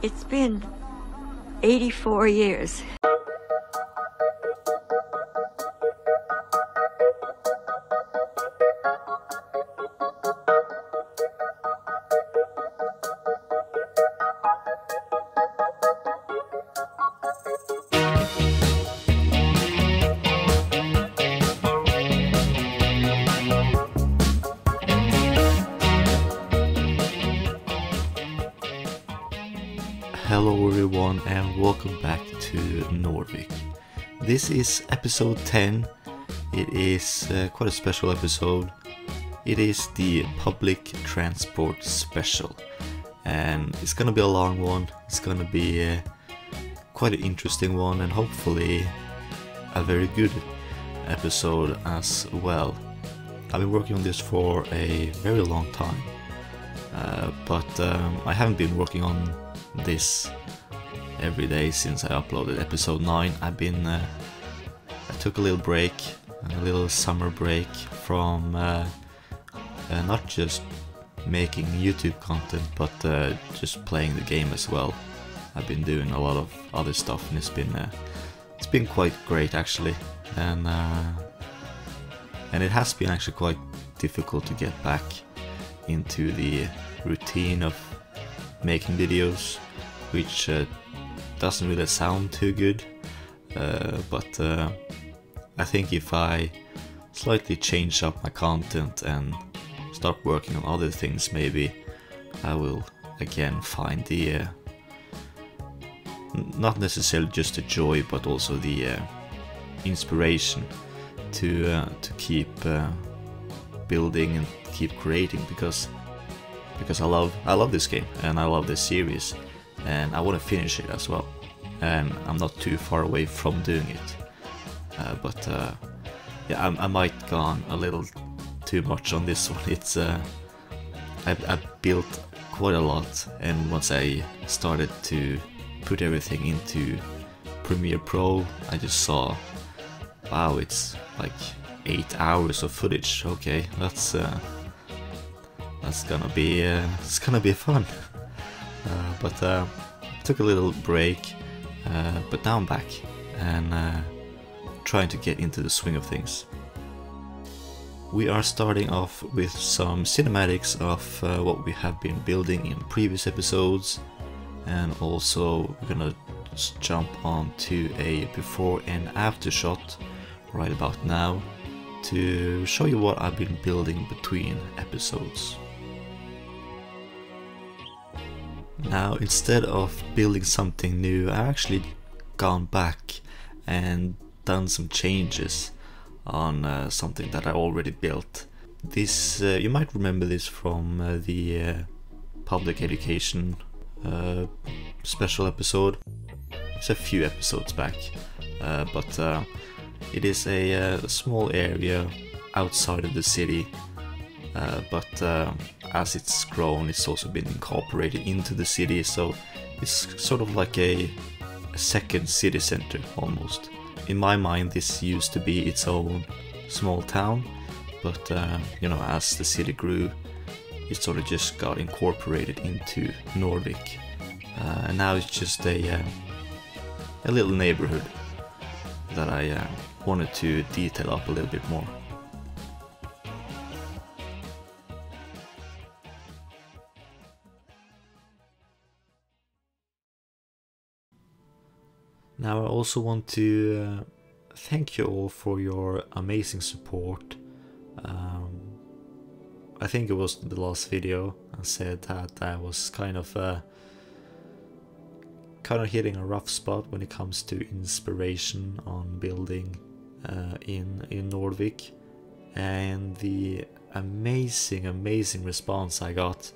It's been 84 years. Hello everyone and welcome back to Nordvik. This is episode 10. It is quite a special episode. It is the public transport special, and it's gonna be a long one. It's gonna be quite an interesting one, and hopefully a very good episode as well. I've been working on this for a very long time, but I haven't been working on this every day since I uploaded episode 9. I took a little break, a little summer break from not just making YouTube content, but just playing the game as well. I've been doing a lot of other stuff, and it's been quite great actually, and it has been actually quite difficult to get back into the routine of making videos, which doesn't really sound too good, but I think if I slightly change up my content and start working on other things, maybe I will again find the not necessarily just the joy, but also the inspiration to keep building and keep creating, because I love this game and I love this series, and I want to finish it as well, and I'm not too far away from doing it, but yeah, I might gone a little too much on this one. It's I built quite a lot, and once I started to put everything into Premiere Pro, I just saw, wow, it's like 8 hours of footage. Okay, that's gonna be fun. But took a little break, but now I'm back and trying to get into the swing of things. We are starting off with some cinematics of what we have been building in previous episodes, and also we're gonna just jump on to a before and after shot right about now to show you what I've been building between episodes. Now, instead of building something new, I've actually gone back and done some changes on something that I already built. This you might remember this from the public education special episode. It's a few episodes back, but it is a small area outside of the city, but as it's grown, it's also been incorporated into the city, so it's sort of like a second city center almost. In my mind, this used to be its own small town, but you know, as the city grew, it sort of just got incorporated into Nordvik, and now it's just a little neighborhood that I wanted to detail up a little bit more. Now I also want to thank you all for your amazing support. I think it was the last video I said that I was kind of hitting a rough spot when it comes to inspiration on building in Nordvik, and the amazing response I got.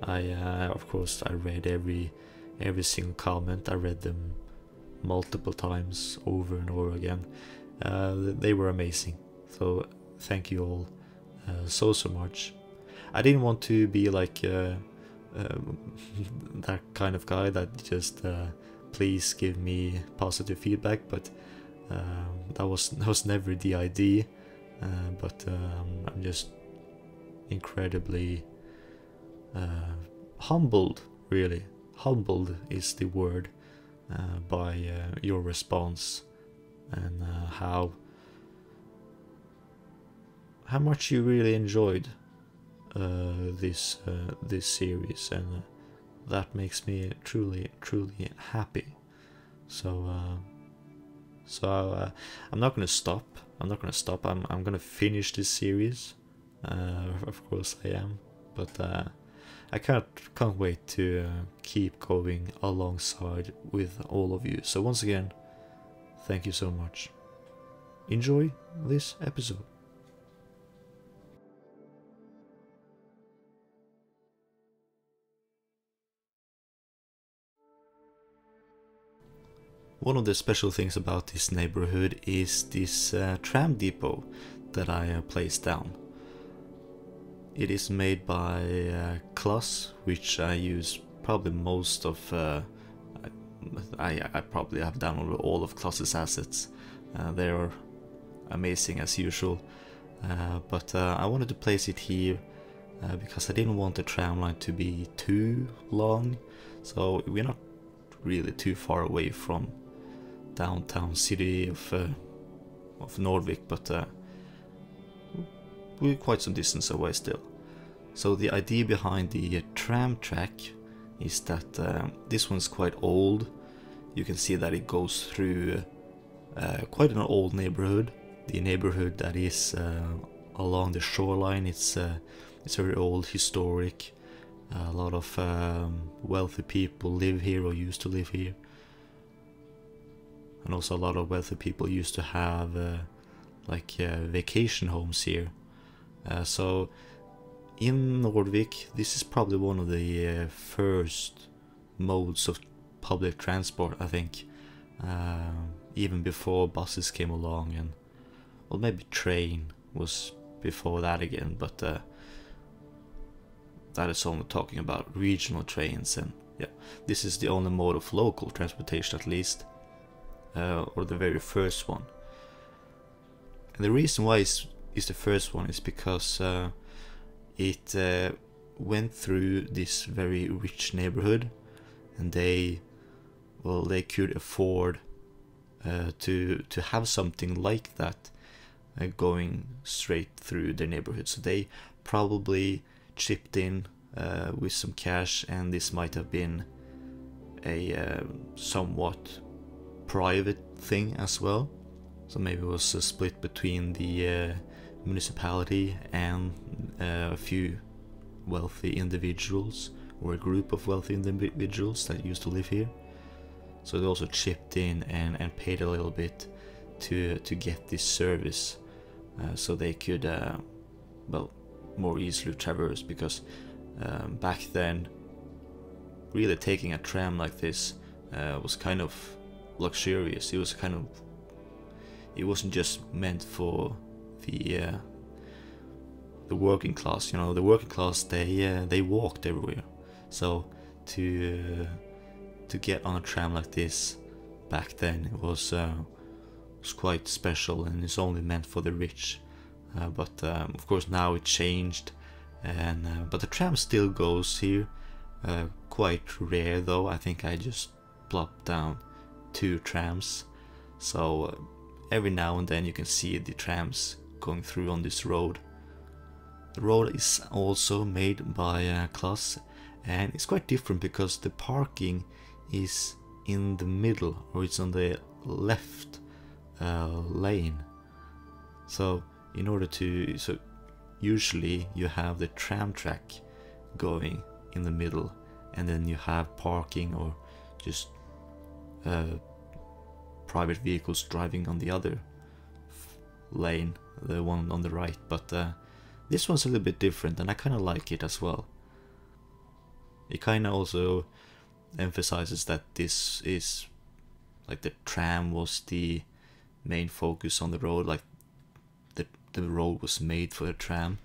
Of course I read every single comment. I read them multiple times over and over again. They were amazing, so thank you all so much. I didn't want to be like that kind of guy that just please give me positive feedback, but that was never the idea. But I'm just incredibly humbled, really humbled is the word by your response, and how much you really enjoyed this series, and that makes me truly happy. So I'm not gonna stop. I'm gonna finish this series. Of course I am, but I can't wait to keep going alongside with all of you. So once again, thank you so much. Enjoy this episode. One of the special things about this neighborhood is this tram depot that I placed down. It is made by Kloss, which I use probably most of. I probably have downloaded all of Kloss's assets. They are amazing as usual, but I wanted to place it here because I didn't want the tram line to be too long. So we're not really too far away from downtown city of Nordvik, but we're quite some distance away still. So the idea behind the tram track is that this one's quite old. You can see that it goes through quite an old neighborhood. The neighborhood that is along the shoreline, it's very old, historic. A lot of wealthy people live here or used to live here. And also a lot of wealthy people used to have vacation homes here. So in Nordvik, this is probably one of the first modes of public transport, I think. Even before buses came along, and well, maybe train was before that again, but that is only talking about regional trains, and yeah, this is the only mode of local transportation, at least. Or the very first one. And the reason why is the first one is because it went through this very rich neighborhood, and they could afford to have something like that going straight through their neighborhood. So they probably chipped in with some cash, and this might have been a somewhat private thing as well. So maybe it was a split between the municipality and a few wealthy individuals, or a group of wealthy individuals that used to live here. So they also chipped in and paid a little bit to get this service, so they could more easily traverse, because back then really taking a tram like this was kind of luxurious. It wasn't just meant for the working class. You know, the working class, they walked everywhere. So to get on a tram like this back then, it was quite special, and it's only meant for the rich. But of course now it changed, and but the tram still goes here. Quite rare though. I think I just plopped down 2 trams, so every now and then you can see the trams going through on this road. The road is also made by Kloss, and it's quite different because the parking is in the middle, or it's on the left lane. So in order to, so usually you have the tram track going in the middle, and then you have parking or just private vehicles driving on the other lane, the one on the right. But this one's a little bit different, and I kind of like it as well. It kind of also emphasizes that this is like the tram was the main focus on the road, like the road was made for the tram,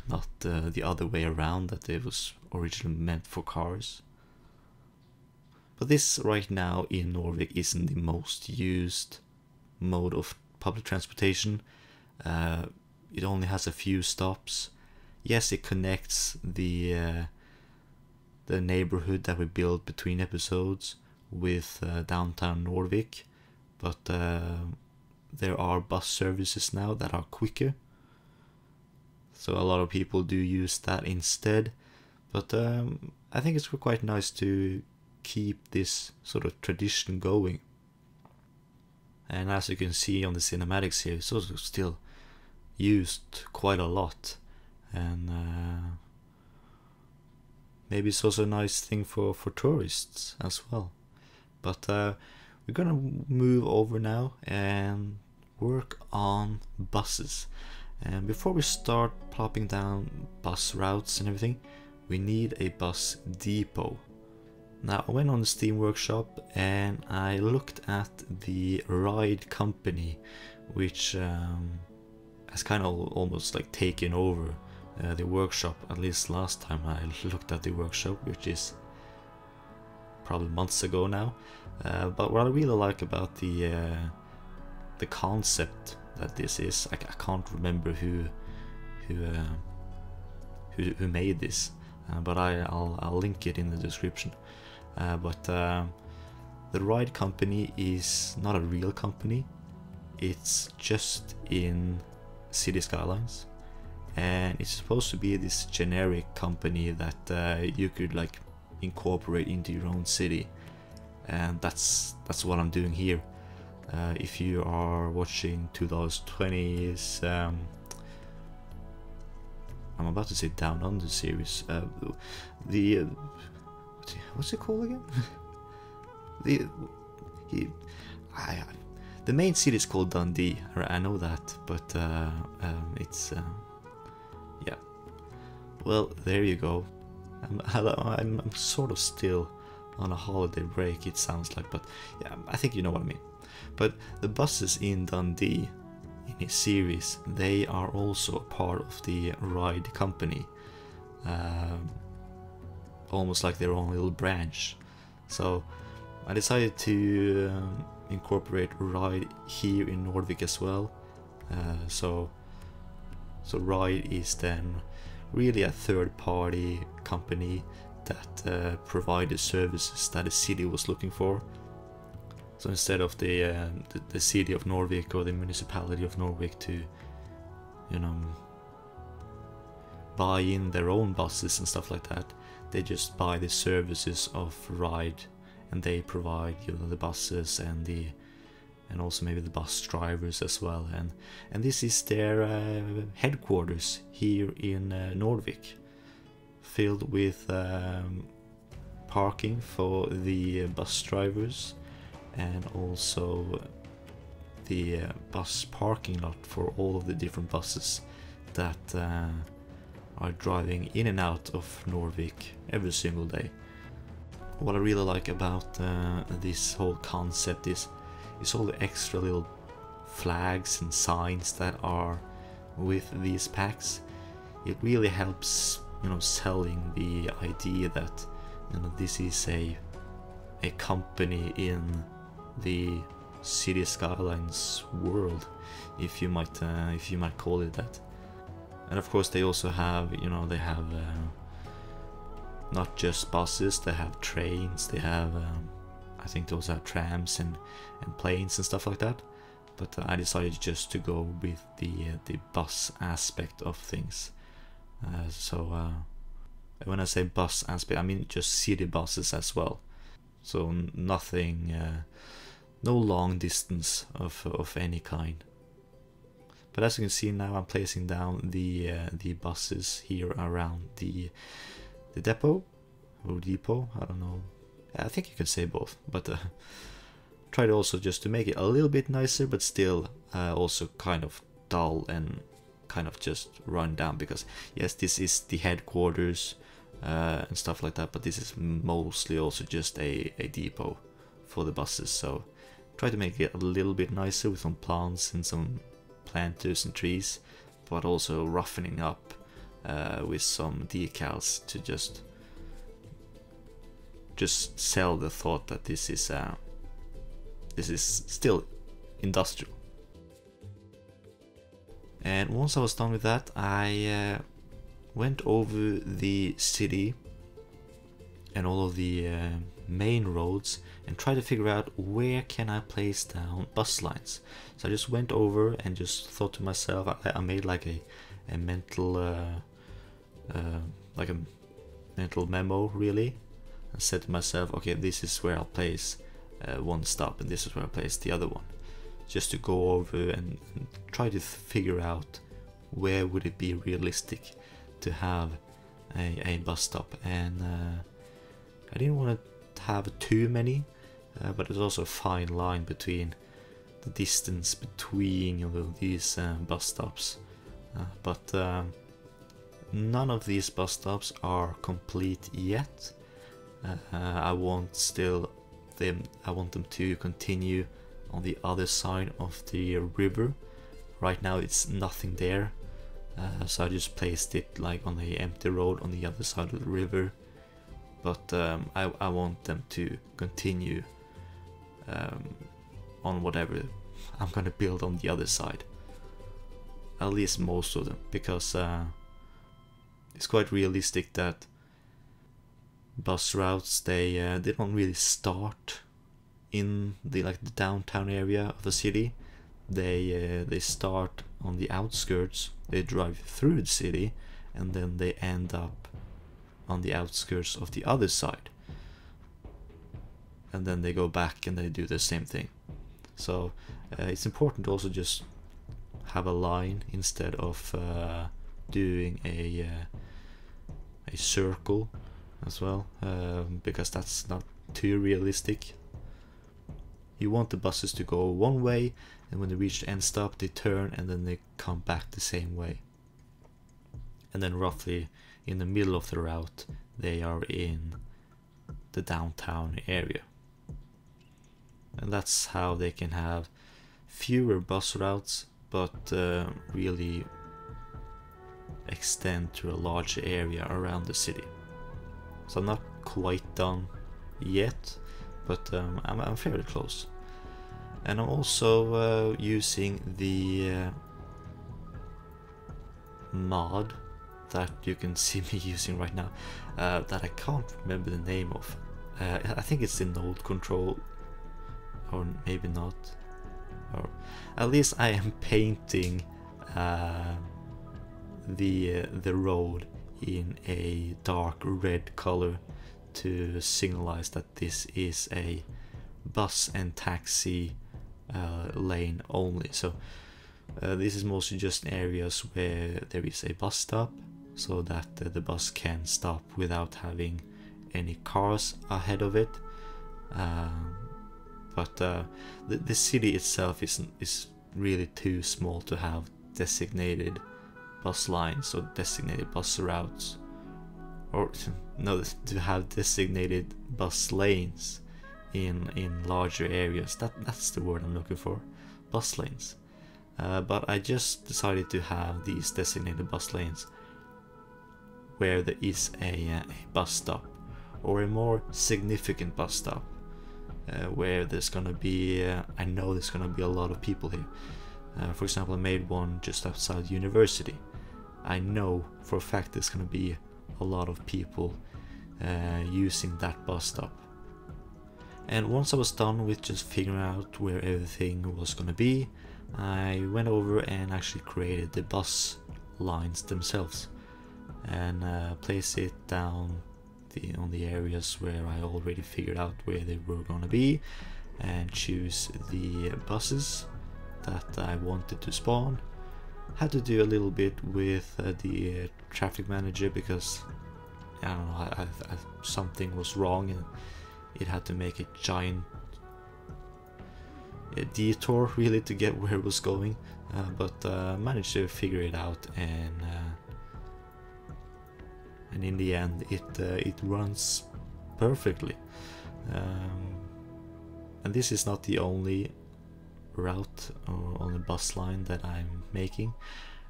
not the other way around, that it was originally meant for cars. But this right now in Norway isn't the most used mode of public transportation. It only has a few stops. Yes, it connects the the neighborhood that we built between episodes with downtown Nordvik, but there are bus services now that are quicker, so a lot of people do use that instead. But I think it's quite nice to keep this sort of tradition going. And as you can see on the cinematics here, it's also still used quite a lot, and maybe it's also a nice thing for tourists as well. But we're gonna move over now and work on buses. And before we start plopping down bus routes and everything, we need a bus depot. Now, I went on the Steam Workshop and I looked at the ride company, which has kind of almost like taken over the workshop, at least last time I looked at the workshop, which is probably months ago now. But what I really like about the concept that this is, I can't remember who made this, but I'll link it in the description. But the ride company is not a real company. It's just in City Skylines, and it's supposed to be this generic company that you could like incorporate into your own city, and that's what I'm doing here. If you are watching 2020's I'm about to say Down Under series, what's it called again? The main city is called Dundee. I know that, but it's yeah. Well, there you go. I'm sort of still on a holiday break, it sounds like, but yeah, I think you know what I mean. But the buses in Dundee in his series, they are also a part of the ride company, almost like their own little branch. So I decided to incorporate ride here in Nordvik as well. So ride is then really a third-party company that provided services that the city was looking for. So instead of the city of Norway or the municipality of Norway to, you know, buy in their own buses and stuff like that, they just buy the services of ride, and they provide, you know, the buses and also maybe the bus drivers as well. And this is their headquarters here in Nordvik, filled with parking for the bus drivers, and also the bus parking lot for all of the different buses that are driving in and out of Nordvik every single day. What I really like about this whole concept is all the extra little flags and signs that are with these packs. It really helps, you know, selling the idea that, you know, this is a company in the City Skylines world, if you might call it that. And of course they also have, you know, they have not just buses, they have trains, they have I think they also have trams and planes and stuff like that. But I decided just to go with the bus aspect of things. So when I say bus aspect, I mean just city buses as well. So nothing, no long distance of any kind. But as you can see now, I'm placing down the buses here around the depot or depot. I don't know. I think you can say both, but tried also just to make it a little bit nicer, but still also kind of dull and kind of just run down, because yes, this is the headquarters and stuff like that, but this is mostly also just a depot for the buses. So try to make it a little bit nicer with some plants and some planters and trees, but also roughening up with some decals to just sell the thought that this is still industrial. And once I was done with that, I went over the city and all of the main roads and try to figure out where can I place down bus lines. So I just went over and just thought to myself, I made like a mental like a mental memo really, and said to myself, okay, this is where I'll place one stop and this is where I'll place the other one, just to go over and try to figure out where would it be realistic to have a bus stop. And I didn't want to have too many, but there's also a fine line between the distance between these bus stops. But none of these bus stops are complete yet. I want them to continue on the other side of the river. Right now it's nothing there, so I just placed it like on the empty road on the other side of the river. But I want them to continue on whatever I'm gonna build on the other side, at least most of them, because it's quite realistic that bus routes they don't really start in the downtown area of the city. They start on the outskirts, they drive through the city, and then they end up on the outskirts of the other side, and then they go back and they do the same thing. So it's important to also just have a line instead of doing a circle as well, because that's not too realistic. You want the buses to go one way, and when they reach the end stop they turn and then they come back the same way, and then roughly in the middle of the route they are in the downtown area. And that's how they can have fewer bus routes but really extend to a larger area around the city. So I'm not quite done yet, but I'm fairly close. And I'm also using the mod that you can see me using right now, that I can't remember the name of. I think it's the node control, or maybe not. Or at least I am painting the road in a dark red color to signalize that this is a bus and taxi lane only. So this is mostly just areas where there is a bus stop, so that the bus can stop without having any cars ahead of it. But the city itself is really too small to have designated bus lines or designated bus routes, or no, to have designated bus lanes in larger areas. That's the word I'm looking for, bus lanes. But I just decided to have these designated bus lanes where there is a bus stop, or a more significant bus stop, where there's gonna be I know there's gonna be a lot of people here. For example, I made one just outside university. I know for a fact there's gonna be a lot of people using that bus stop. And once I was done with just figuring out where everything was gonna be, I went over and actually created the bus lines themselves, and placed it down on the areas where I already figured out where they were gonna be, and choose the buses that I wanted to spawn. Had to do a little bit with the traffic manager, because I don't know, something was wrong and it had to make a giant detour really to get where it was going, but managed to figure it out, and in the end it runs perfectly. And this is not the only route on the bus line that I'm making.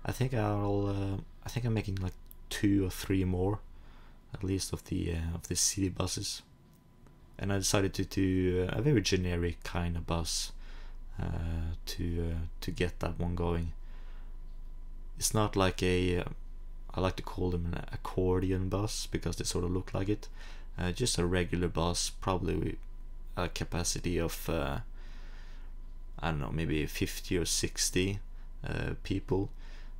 I think I'm making like 2 or 3 more at least of the city buses, and I decided to do a very generic kind of bus to get that one going. It's not like I like to call them an accordion bus, because they sort of look like it, just a regular bus, probably with a capacity of I don't know, maybe 50 or 60 people.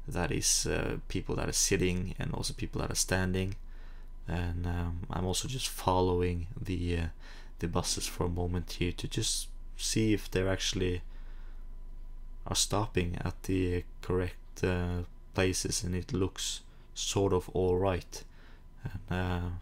That is people that are sitting and also people that are standing. And I'm also just following the buses for a moment here to just see if they're actually are stopping at the correct places, and it looks sort of alright. And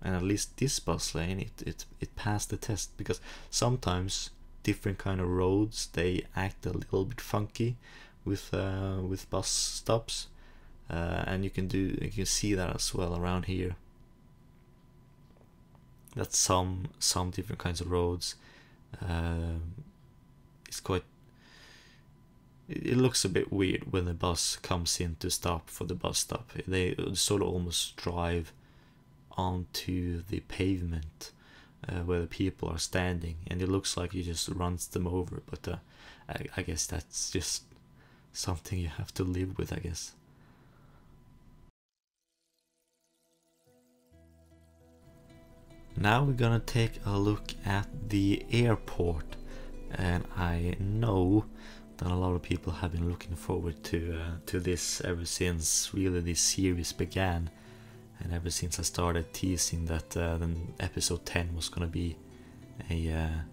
at least this bus lane, it passed the test, because sometimes different kind of roads, they act a little bit funky with bus stops, and you can see that as well around here. That some different kinds of roads, it's quite. It looks a bit weird when the bus comes in to stop for the bus stop. They sort of almost drive onto the pavement where the people are standing, and it looks like he just runs them over. But I guess that's just something you have to live with, I guess. Now we're gonna take a look at the airport, and I know that a lot of people have been looking forward to this ever since really this series began, and ever since I started teasing that then episode 10 was gonna be a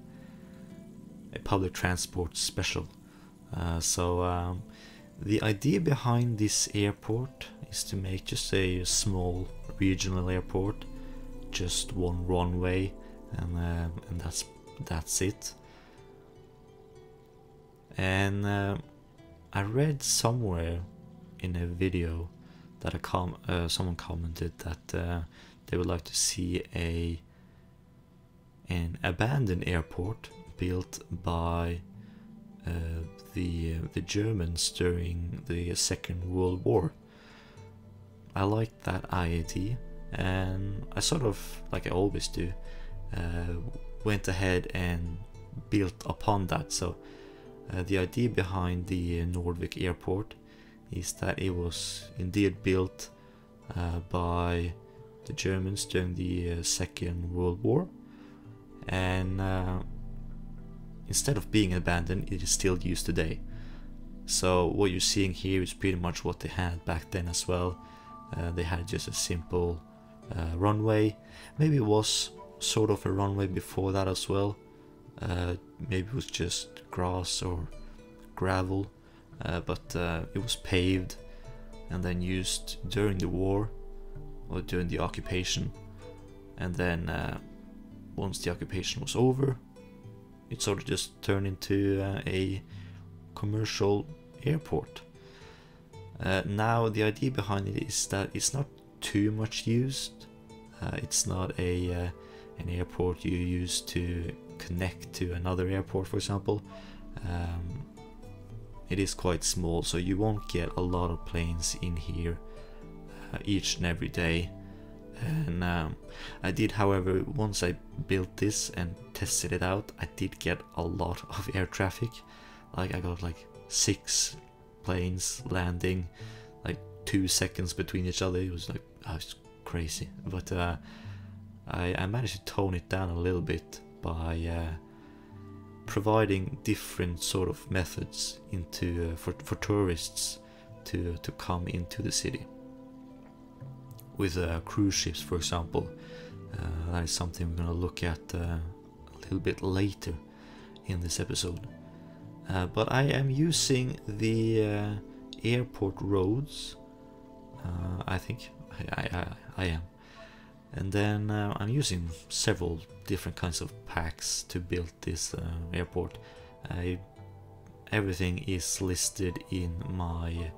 public transport special. So the idea behind this airport is to make just a small regional airport, just one runway, and that's it. And I read somewhere in a video that someone commented that they would like to see an abandoned airport built by the Germans during the Second World War. I liked that idea, and I sort of, like I always do, went ahead and built upon that. So the idea behind the Nordvik airport is that it was indeed built by the Germans during the Second World War, and instead of being abandoned, it is still used today. So what you're seeing here is pretty much what they had back then as well. They had just a simple runway. Maybe it was sort of a runway before that as well. Maybe it was just grass or gravel, but it was paved and then used during the war or during the occupation. And then once the occupation was over, it sort of just turned into a commercial airport. Now the idea behind it is that it's not too much used. It's not an airport you use to connect to another airport, for example. It is quite small, so you won't get a lot of planes in here each and every day. And I did, however, once I built this and tested it out, I did get a lot of air traffic. Like I got like 6 planes landing like 2 seconds between each other. It was like, oh, it's crazy. But I managed to tone it down a little bit by providing different sort of methods into for tourists to come into the city. With cruise ships, for example, that is something we're going to look at a little bit later in this episode. But I am using the airport roads. I think I am. And then I'm using several different kinds of packs to build this airport. Everything is listed in my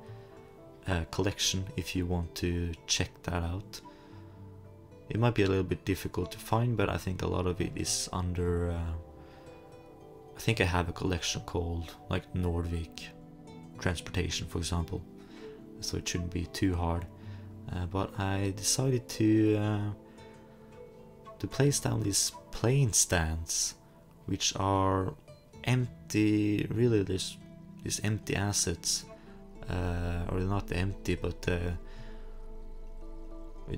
collection if you want to check that out. It might be a little bit difficult to find, but I think a lot of it is under I think I have a collection called like Nordvik transportation, for example, so it shouldn't be too hard. But I decided to place down these plane stands, which are empty, really these empty assets, or not empty, but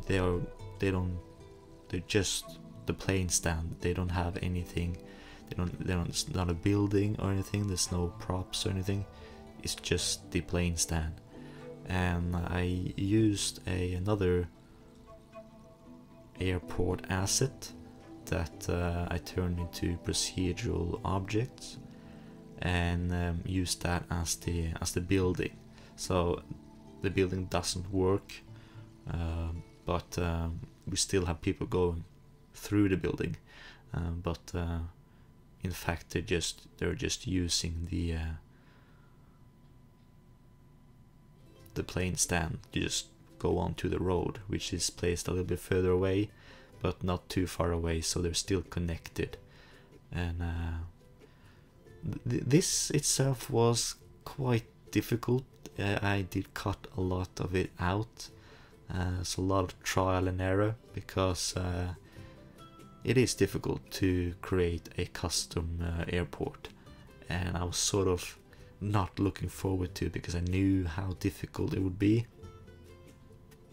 they're just the plane stand. They don't have anything. It's not a building or anything. There's no props or anything. It's just the plane stand. And I used another airport asset that I turned into procedural objects, and used that as the building. So the building doesn't work, but we still have people going through the building. But in fact, they're just using the plane stand to just go onto the road, which is placed a little bit further away, but not too far away, so they're still connected. And this itself was quite difficult. I did cut a lot of it out. It's a lot of trial and error, because it is difficult to create a custom airport, and I was sort of not looking forward to it because I knew how difficult it would be.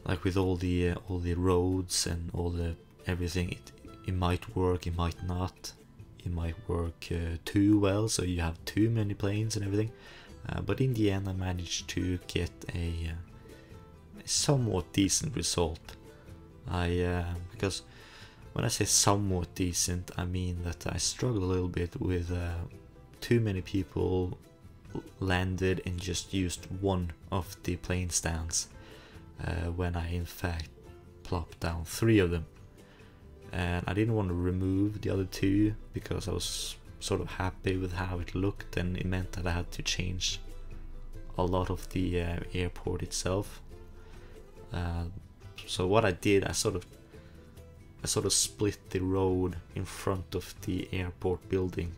Like with all the roads and all the everything, it might work, it might not. It might work too well, so you have too many planes and everything. But in the end, I managed to get a somewhat decent result. Because when I say somewhat decent, I mean that I struggled a little bit with too many people landed and just used one of the plane stands, when I in fact plopped down 3 of them. And I didn't want to remove the other 2 because I was sort of happy with how it looked, and it meant that I had to change a lot of the airport itself. So what I did, I sort of split the road in front of the airport building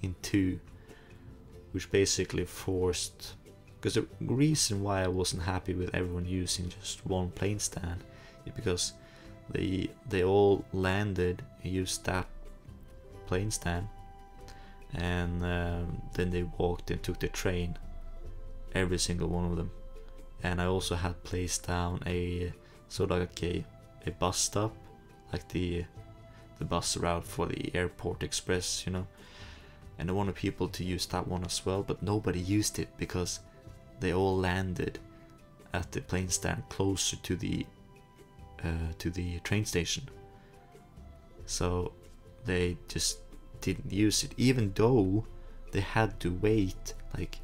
in 2, which basically forced, because the reason why I wasn't happy with everyone using just one plane stand is because they all landed and used that plane stand, and then they walked and took the train, every single one of them. And I also had placed down a sort of like a bus stop, like the bus route for the airport express, you know. And I wanted people to use that one as well, but nobody used it because they all landed at the plane stand closer to the train station. So they just didn't use it, even though they had to wait like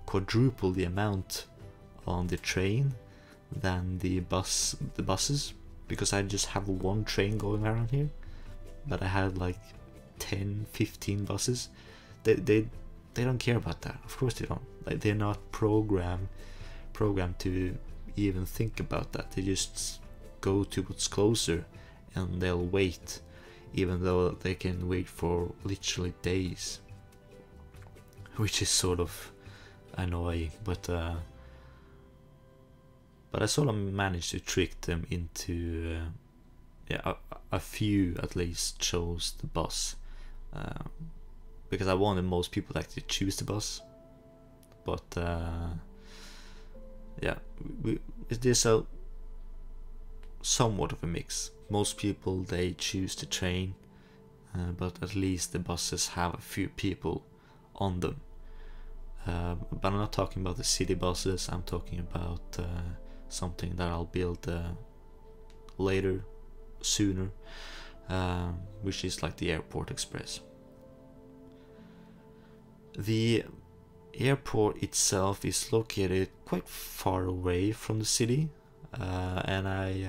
quadruple the amount on the train than the buses, because I just have one train going around here, but I had like 10-15 buses. They don't care about that. Of course they don't. Like, they're not programmed to even think about that. They just go to what's closer, and they'll wait, even though they can wait for literally days, which is sort of annoying. But I sort of managed to trick them into a few at least chose the bus, because I wanted most people to actually choose the bus. But yeah, there's a somewhat of a mix. Most people, they choose the train, but at least the buses have a few people on them. But I'm not talking about the city buses. I'm talking about something that I'll build later, sooner, which is like the airport express. The airport itself is located quite far away from the city, and I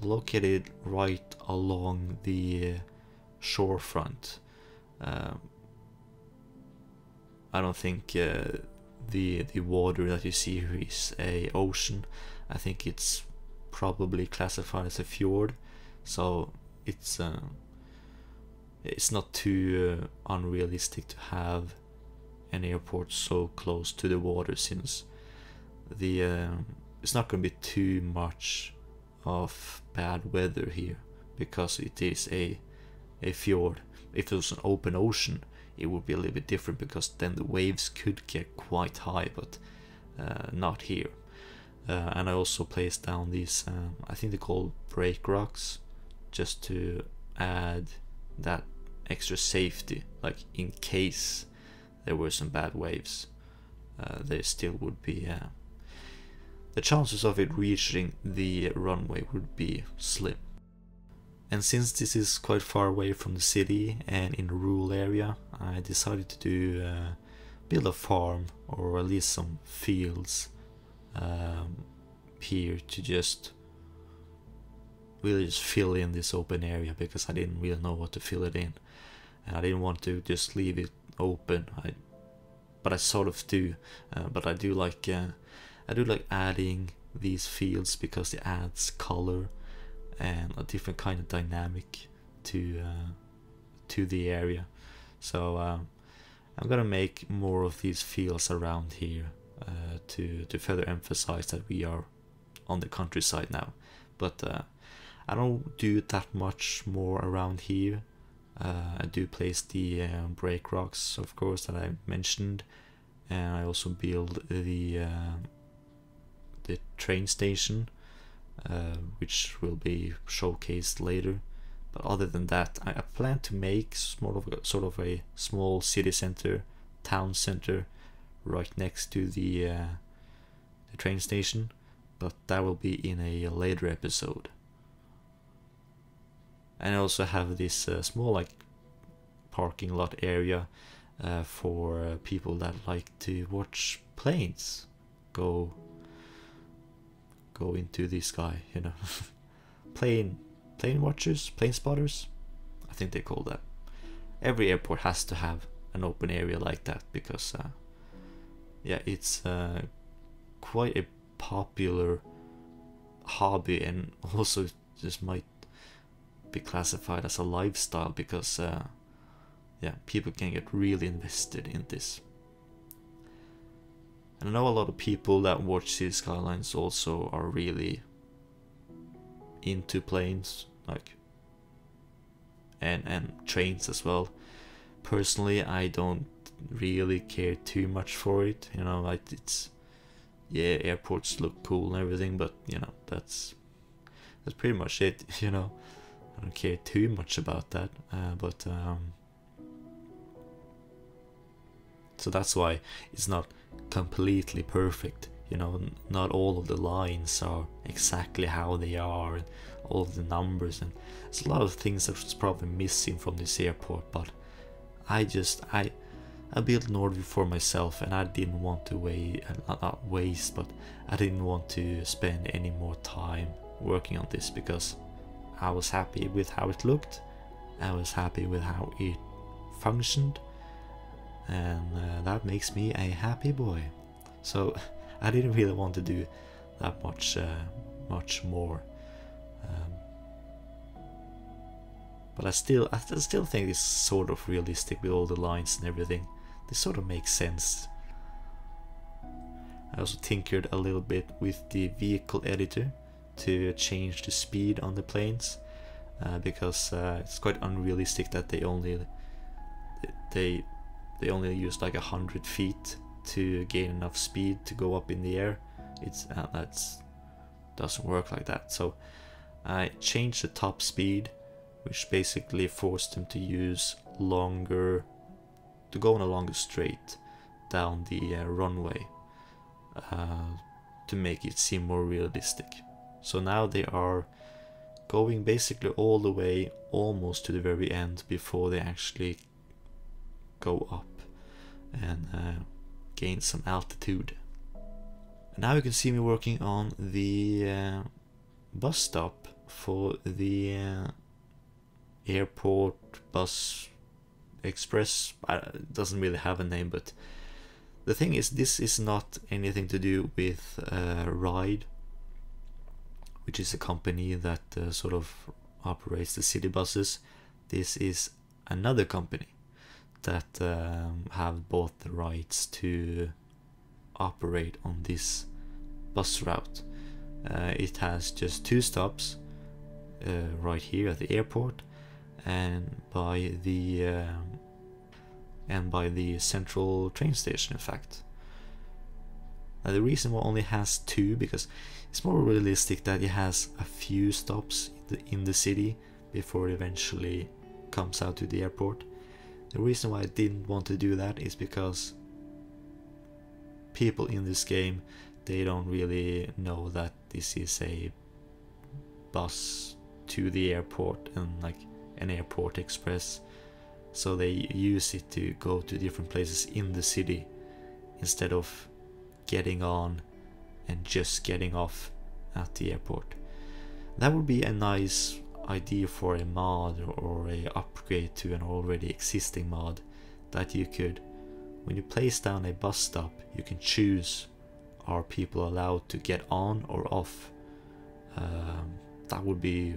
located right along the shorefront. I don't think the water that you see here is a ocean. I think it's probably classified as a fjord, so it's not too unrealistic to have an airport so close to the water, since it's not going to be too much of bad weather here, because it is a fjord. If it was an open ocean, it would be a little bit different, because then the waves could get quite high, but not here. and I also placed down these, I think they're called break rocks, just to add that extra safety, like in case there were some bad waves, there still would be the chances of it reaching the runway would be slim. And since this is quite far away from the city and in a rural area, I decided to build a farm, or at least some fields here to just really just fill in this open area, because I didn't really know what to fill it in, and I didn't want to just leave it open. But I sort of do. But I do like adding these fields, because it adds color and a different kind of dynamic to the area. So I'm gonna make more of these fields around here to further emphasize that we are on the countryside now. But I don't do that much more around here. I do place the break rocks, of course, that I mentioned, and I also build the train station, which will be showcased later. But other than that, I plan to make sort of a small city center, town center, right next to the train station. But that will be in a later episode. And I also have this small like parking lot area for people that like to watch planes go into the sky, you know. plane watchers, plane spotters, I think they call that. Every airport has to have an open area like that, because yeah, it's quite a popular hobby, and also just might be classified as a lifestyle, because yeah, people can get really invested in this. And I know a lot of people that watch City Skylines also are really into planes, like, and trains as well. Personally, I don't really care too much for it, you know. Like, it's, yeah, airports look cool and everything, but you know, that's pretty much it, you know. I don't care too much about that, but so that's why it's not completely perfect, you know. Not all of the lines are exactly how they are, and all of the numbers, and there's a lot of things that's probably missing from this airport. But I built Nordvik for myself, and I didn't want to not waste, but I didn't want to spend any more time working on this, because I was happy with how it looked, I was happy with how it functioned, and that makes me a happy boy. So I didn't really want to do that much more. But I still think it's sort of realistic with all the lines and everything. This sort of makes sense. I also tinkered a little bit with the vehicle editor to change the speed on the planes, because it's quite unrealistic that they only use like 100 feet to gain enough speed to go up in the air. That's doesn't work like that. So I changed the top speed, which basically forced them to go on a longer straight down the runway, to make it seem more realistic. So now they are going basically all the way almost to the very end before they actually go up and gain some altitude. And now you can see me working on the bus stop for the airport bus express. It doesn't really have a name, but the thing is, this is not anything to do with Ride, which is a company that sort of operates the city buses. This is another company that have both the rights to operate on this bus route. It has just 2 stops, right here at the airport, and by the central train station. In fact, The reason why it only has 2, because it's more realistic that it has a few stops in the city before it eventually comes out to the airport. The reason why I didn't want to do that is because people in this game, they don't really know that this is a bus to the airport and like an airport express, so they use it to go to different places in the city instead of getting on and just getting off at the airport. That would be a nice idea for a mod or a upgrade to an already existing mod, that you could, when you place down a bus stop, you can choose, are people allowed to get on or off? That would be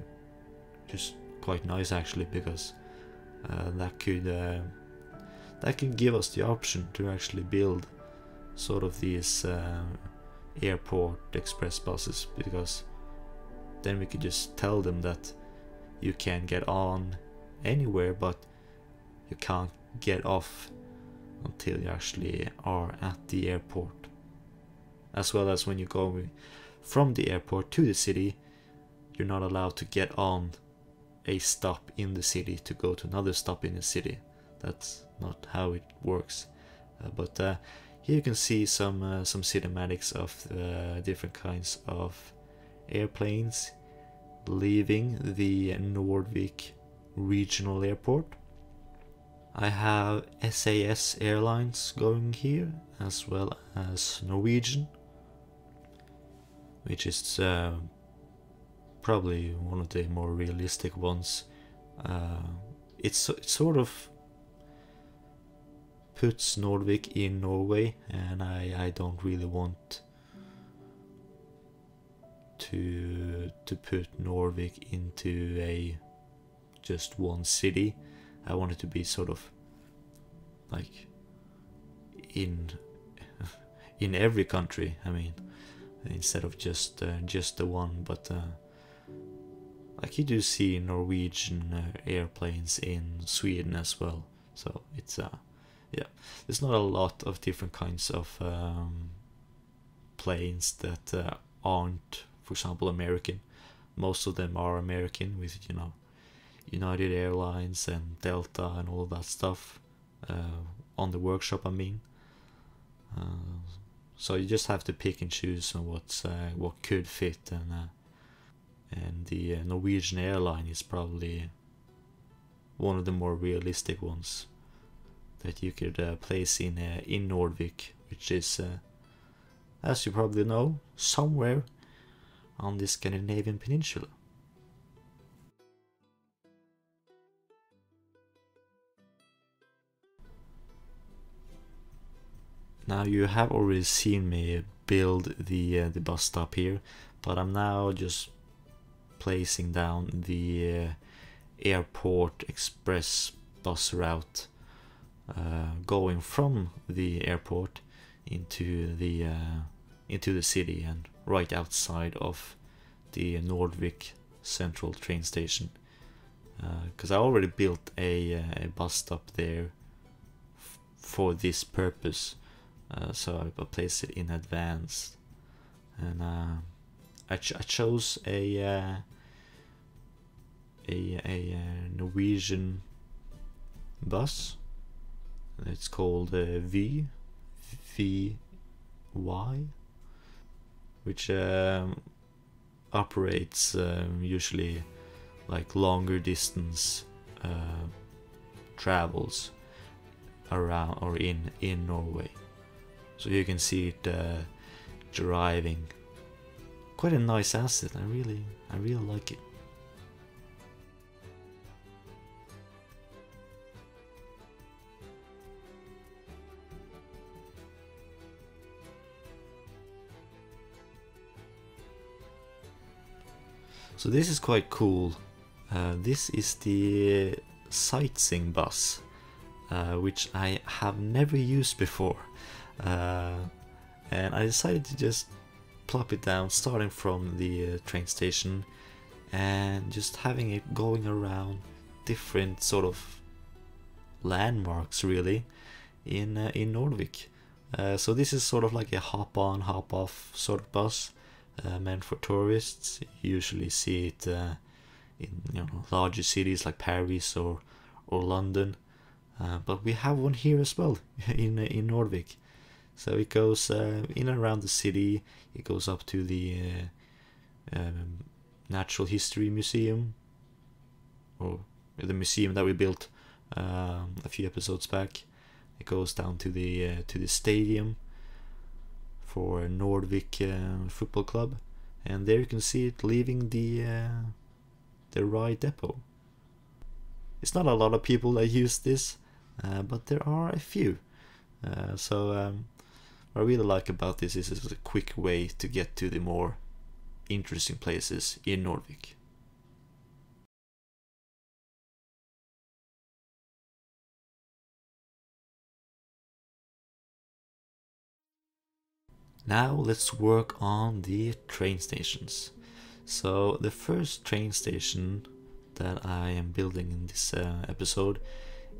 just quite nice actually, because that could give us the option to actually build sort of these airport express buses, because then we could just tell them that you can get on anywhere, but you can't get off until you actually are at the airport. As well as when you go from the airport to the city, you're not allowed to get on a stop in the city to go to another stop in the city. That's not how it works. But here you can see some cinematics of different kinds of airplanes leaving the Nordvik regional airport. I have SAS Airlines going here, as well as Norwegian, which is probably one of the more realistic ones. It sort of puts Nordvik in Norway, and I don't really want to put Nordvik into a just one city. I want it to be sort of like in every country. I mean, instead of just the one. But like you do see Norwegian airplanes in Sweden as well. So it's yeah, there's not a lot of different kinds of planes that aren't, for example, American. Most of them are American, with, you know, United Airlines and Delta and all that stuff on the workshop, I mean. So you just have to pick and choose on what could fit, and the Norwegian airline is probably one of the more realistic ones that you could place in Nordvik, which is, as you probably know, somewhere on the Scandinavian peninsula. Now, you have already seen me build the bus stop here, but I'm now just placing down the airport express bus route, going from the airport into the city and right outside of the Nordvik central train station, because I already built a bus stop there for this purpose. So I placed it in advance, and I chose a Norwegian bus. It's called VY, which operates usually like longer distance travels around or in Norway. So you can see it driving. Quite a nice asset. I really like it. So this is quite cool. This is the Sightseeing Bus, which I have never used before. And I decided to just plop it down, starting from the train station and just having it going around different sort of landmarks, really, in Nordvik. So this is sort of like a hop-on, hop-off sort of bus, meant for tourists. You usually see it in larger cities like Paris or London, but we have one here as well in Nordvik. So it goes in and around the city. It goes up to the Natural History Museum, or the museum that we built a few episodes back. It goes down to the stadium for Nordvik football club, and there you can see it leaving the ride depot. It's not a lot of people that use this, but there are a few. So what I really like about this is it's a quick way to get to the more interesting places in Nordvik. Now let's work on the train stations. So the first train station that I am building in this episode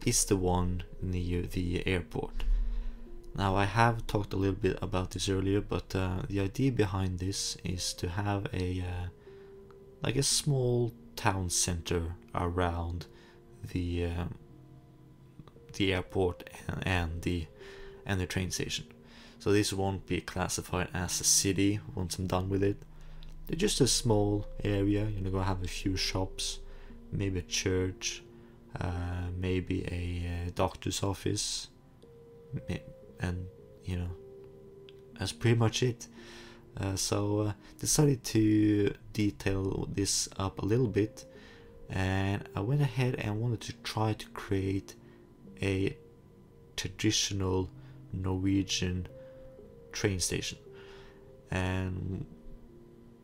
is the one near the airport. Now I have talked a little bit about this earlier, but the idea behind this is to have a like a small town center around the airport and the train station. So this won't be classified as a city once I'm done with it. It's just a small area. You're gonna have a few shops, maybe a church, maybe a doctor's office, and that's pretty much it. So decided to detail this up a little bit, and I went ahead and wanted to try to create a traditional Norwegian train station. And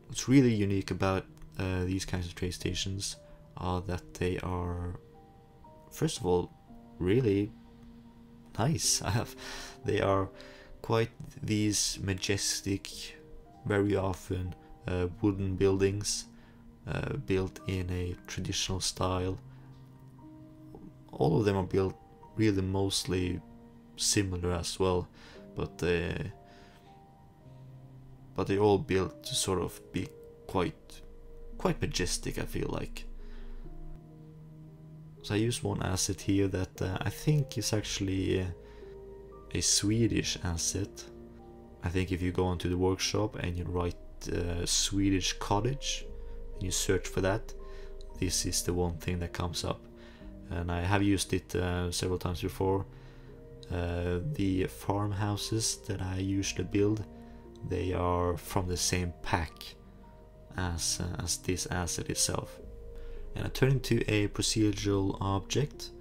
what's really unique about these kinds of train stations are that they are, first of all, really nice. They are quite these majestic, very often wooden buildings built in a traditional style. All of them are built really mostly similar as well, but they're all built to sort of be quite majestic, I feel like. So I use one asset here that I think is actually a Swedish asset. I think if you go onto the workshop and you write Swedish cottage and you search for that, this is the one thing that comes up. And I have used it several times before. The farmhouses that I usually build, they are from the same pack as this asset itself. And I turned it into a procedural object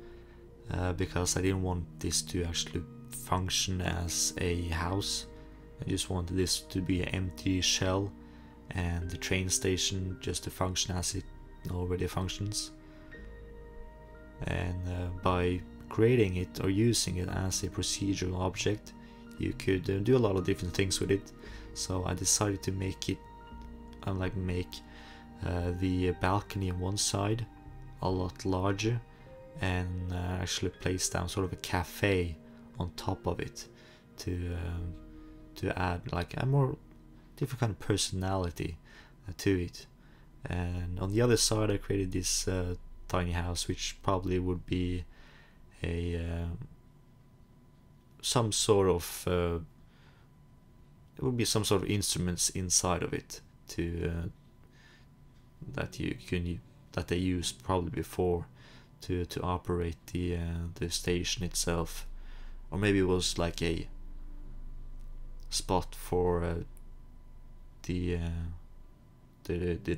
because I didn't want this to actually function as a house. I just wanted this to be an empty shell and the train station just to function as it already functions. And by creating it or using it as a procedural object, you could do a lot of different things with it. So I decided to make it, make the balcony on one side a lot larger, and actually place down sort of a cafe on top of it to add like a more different kind of personality to it. And on the other side I created this tiny house, which probably would be a some sort of it would be some sort of instruments inside of it to that they used probably before to operate the station itself, or maybe it was like a spot for the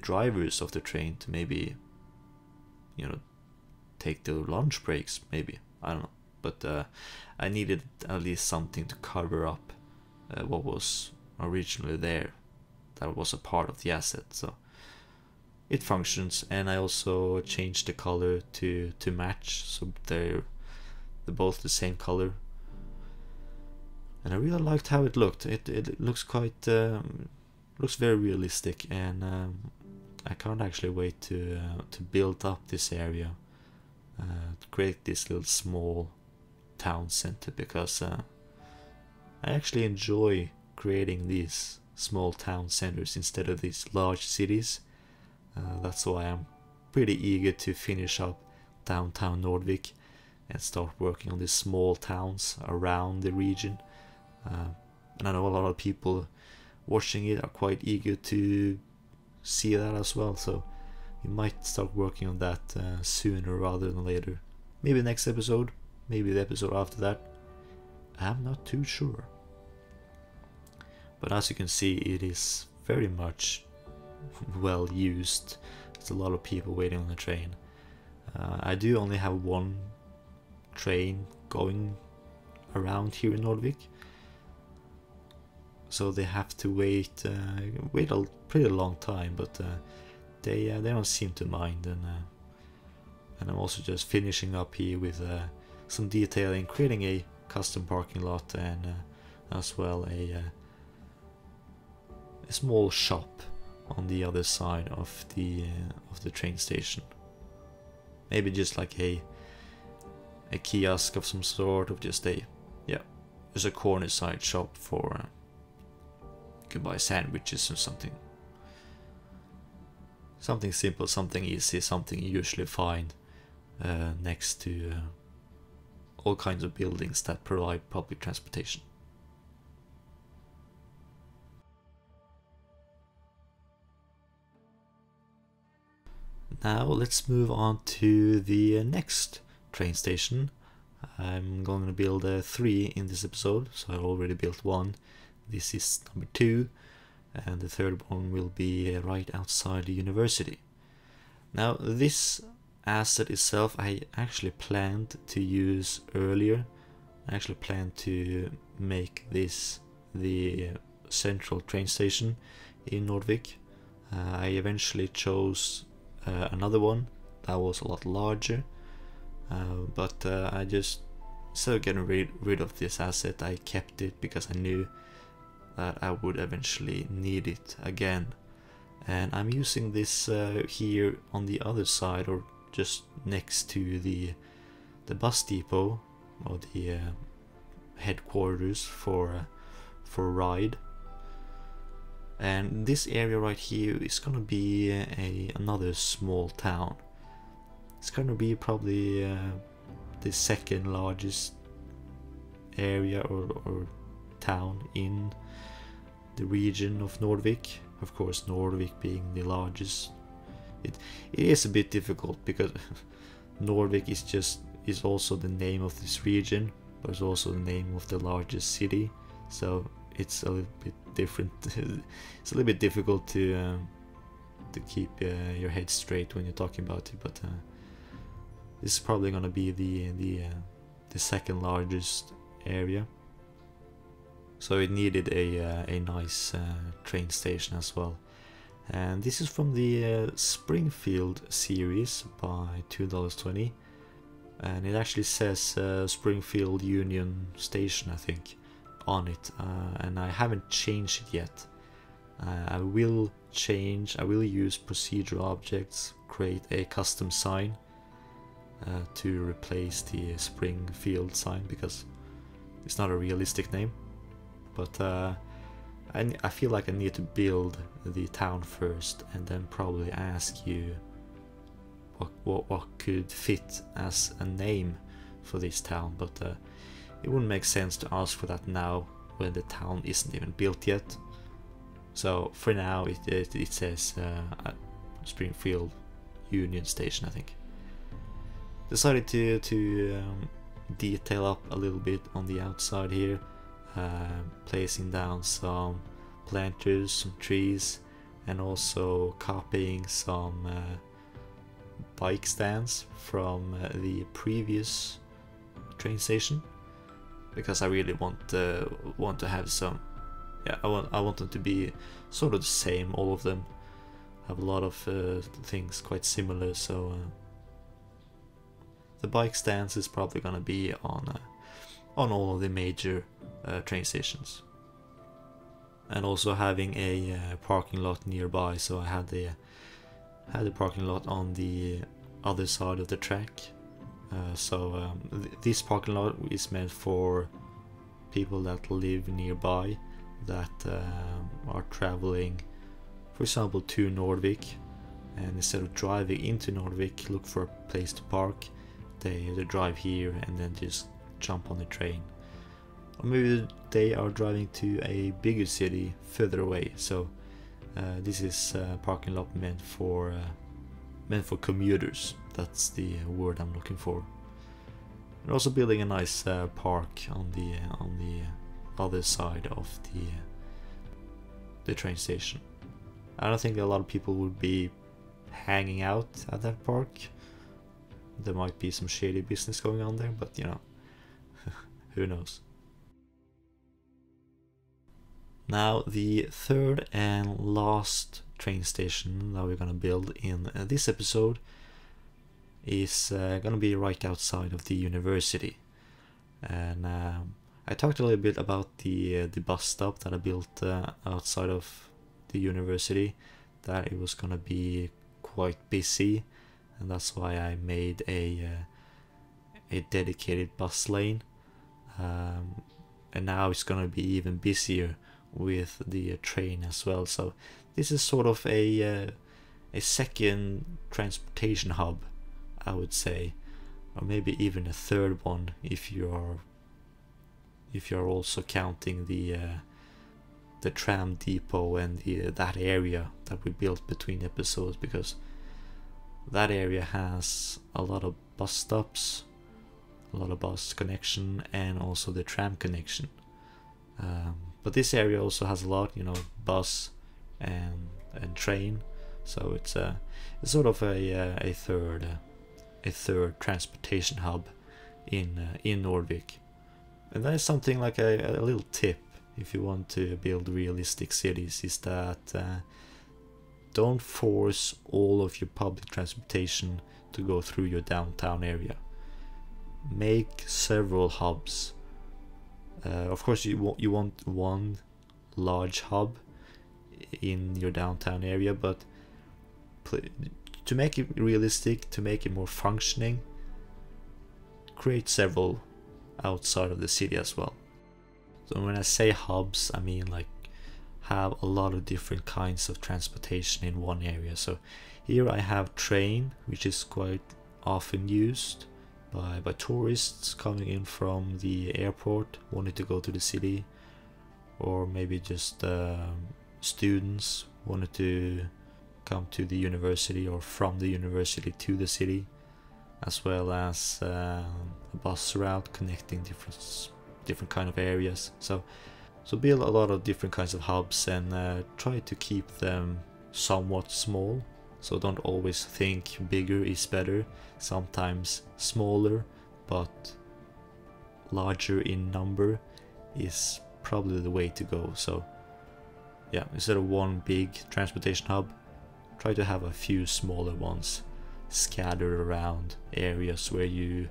drivers of the train to maybe take their lunch breaks, maybe, I don't know, but I needed at least something to cover up what was originally there, that was a part of the asset. So it functions, and I also changed the color to match, so they're both the same color, and I really liked how it looked. It looks quite looks very realistic, and I can't actually wait to build up this area, to create this little small town center, because I actually enjoy creating these small town centers instead of these large cities. That's why I'm pretty eager to finish up downtown Nordvik and start working on these small towns around the region. And I know a lot of people watching it are quite eager to see that as well, so we might start working on that sooner rather than later. Maybe next episode, maybe the episode after that. I'm not too sure. But as you can see, it is very much well used. There's a lot of people waiting on the train. I do only have one train going around here in Nordvik, so they have to wait a pretty long time, but they don't seem to mind. And I'm also just finishing up here with some detailing, creating a custom parking lot, and as well a small shop on the other side of the train station. Maybe just like a kiosk of some sort, of just just a corner side shop for you can buy sandwiches or something. Something simple, something easy, something you usually find next to all kinds of buildings that provide public transportation. Now let's move on to the next train station. I'm going to build 3 in this episode, so I already built 1. This is number 2, and the third one will be right outside the university. Now this asset itself I actually planned to use earlier. I actually planned to make this the central train station in Nordvik. I eventually chose another one that was a lot larger, but I just, instead of getting rid of this asset, I kept it because I knew that I would eventually need it again. And I'm using this here on the other side, or just next to the bus depot, or the headquarters for ride. And this area right here is gonna be another small town. It's gonna be probably the second largest area or town in the region of Nordvik. Of course, Nordvik being the largest. It is a bit difficult because Nordvik is also the name of this region, but it's also the name of the largest city. So it's a little bit different. It's a little bit difficult to keep your head straight when you're talking about it. But this is probably gonna be the second largest area. So it needed a nice train station as well. And this is from the Springfield series by $2.20, and it actually says Springfield Union Station, I think, on it, and I haven't changed it yet. I will use procedural objects, create a custom sign to replace the Springfield sign, because it's not a realistic name. But I feel like I need to build the town first, and then probably ask you what could fit as a name for this town. But it wouldn't make sense to ask for that now when the town isn't even built yet. So for now it says Springfield Union Station, I think. Decided to detail up a little bit on the outside here, placing down some planters, some trees, and also copying some bike stands from the previous train station, because I really want to have some. Yeah, I want them to be sort of the same, all of them. Have a lot of things quite similar, so the bike stands is probably gonna be on all of the major train stations. And also having a parking lot nearby, so I had the parking lot on the other side of the track. So this parking lot is meant for people that live nearby that are traveling, for example, to Nordvik, and instead of driving into Nordvik, look for a place to park, they drive here and then just jump on the train. Or maybe they are driving to a bigger city further away, so this is a parking lot meant for commuters. That's the word I'm looking for. They're also building a nice park on the other side of the train station. I don't think a lot of people would be hanging out at that park. There might be some shady business going on there, but you know, who knows. Now the third and last train station that we're gonna build in this episode is gonna be right outside of the university. And I talked a little bit about the bus stop that I built outside of the university, that it was gonna be quite busy, and that's why I made a dedicated bus lane, and now it's gonna be even busier with the train as well. So this is sort of a second transportation hub, I would say, or maybe even a third one if you're also counting the tram depot and that area that we built between episodes, because that area has a lot of bus stops, a lot of bus connection, and also the tram connection. But this area also has a lot, you know, bus and train. So it's sort of a third transportation hub in Nordvik. And that is something like a little tip if you want to build realistic cities, is that don't force all of your public transportation to go through your downtown area. Make several hubs. Of course you want one large hub in your downtown area, but to make it realistic, to make it more functioning, create several outside of the city as well. So when I say hubs, I mean like have a lot of different kinds of transportation in one area. So here I have train, which is quite often used by tourists coming in from the airport wanting to go to the city, or maybe just students wanted to come to the university or from the university to the city, as well as a bus route connecting different kind of areas. So build a lot of different kinds of hubs and try to keep them somewhat small. So don't always think bigger is better. Sometimes smaller but larger in number is probably the way to go. So yeah, instead of one big transportation hub, try to have a few smaller ones scattered around areas where you're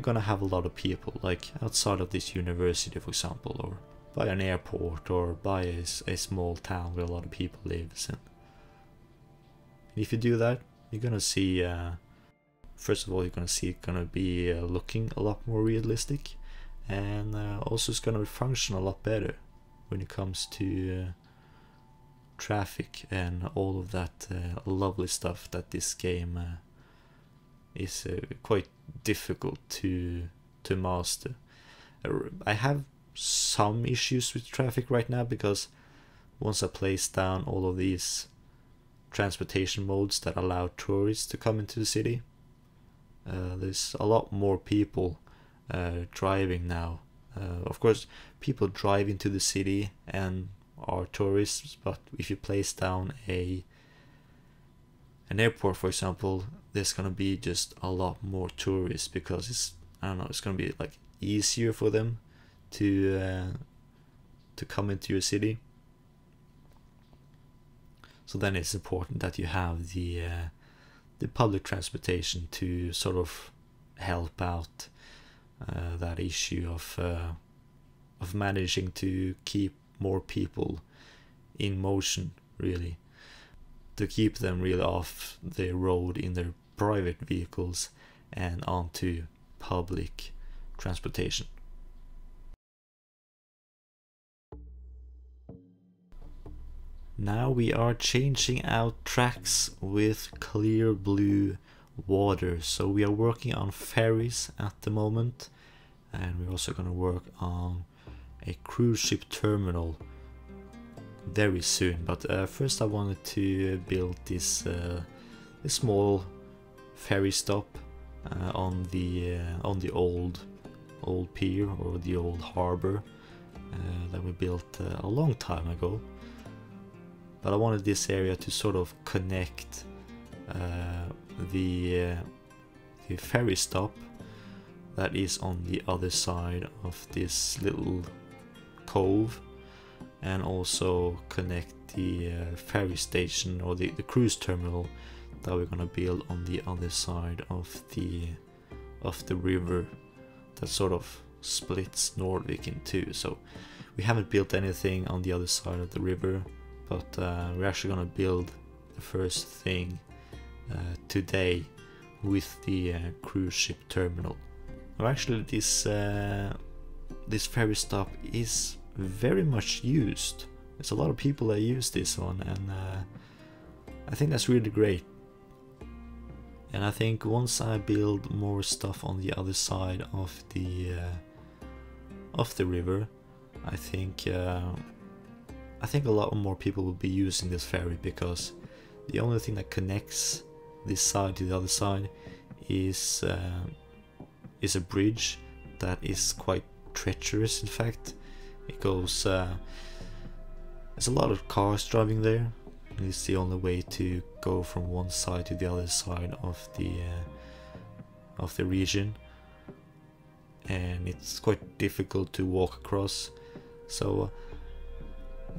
gonna have a lot of people, like outside of this university, for example, or by an airport, or by a small town where a lot of people lives. And if you do that, you're gonna see first of all, you're gonna see it gonna be looking a lot more realistic, and also it's gonna function a lot better when it comes to traffic and all of that lovely stuff that this game is quite difficult to master. I have some issues with traffic right now, because once I place down all of these transportation modes that allow tourists to come into the city, there's a lot more people driving now. Of course, people drive into the city and are tourists, but if you place down an airport, for example, there's gonna be just a lot more tourists, because it's gonna be like easier for them to come into your city. So then it's important that you have the public transportation to sort of help out that issue of managing to keep more people in motion, really, to keep them really off the road in their private vehicles and onto public transportation. Now we are changing out tracks with clear blue water. So we are working on ferries at the moment, and we're also going to work on a cruise ship terminal very soon. But first I wanted to build this small ferry stop on the old pier, or the old harbor that we built a long time ago. But I wanted this area to sort of connect the ferry stop that is on the other side of this little cove, and also connect the ferry station, or the cruise terminal that we're gonna build on the other side of the river that sort of splits Nordvik in two. So we haven't built anything on the other side of the river, but we're actually gonna build the first thing today with the cruise ship terminal. Now actually this ferry stop is very much used. There's a lot of people that use this one, and I think that's really great. And I think once I build more stuff on the other side of the river, I think a lot more people will be using this ferry, because the only thing that connects this side to the other side is a bridge that is quite treacherous. In fact, it goes there's a lot of cars driving there, and it's the only way to go from one side to the other side of the region, and it's quite difficult to walk across. So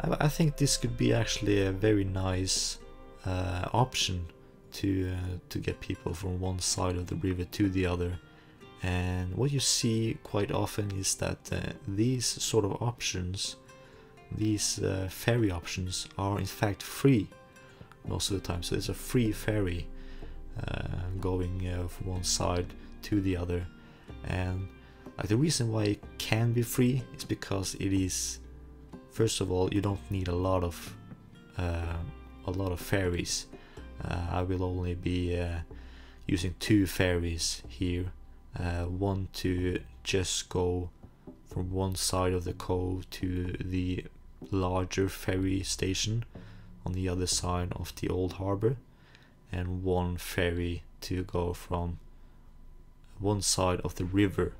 I think this could be actually a very nice option to get people from one side of the river to the other. And what you see quite often is that these sort of options, these ferry options, are in fact free most of the time. So there's a free ferry going from one side to the other, and the reason why it can be free is because it is, first of all, you don't need a lot of ferries. I will only be using 2 ferries here. One to just go from one side of the cove to the larger ferry station on the other side of the old harbor, and one ferry to go from one side of the river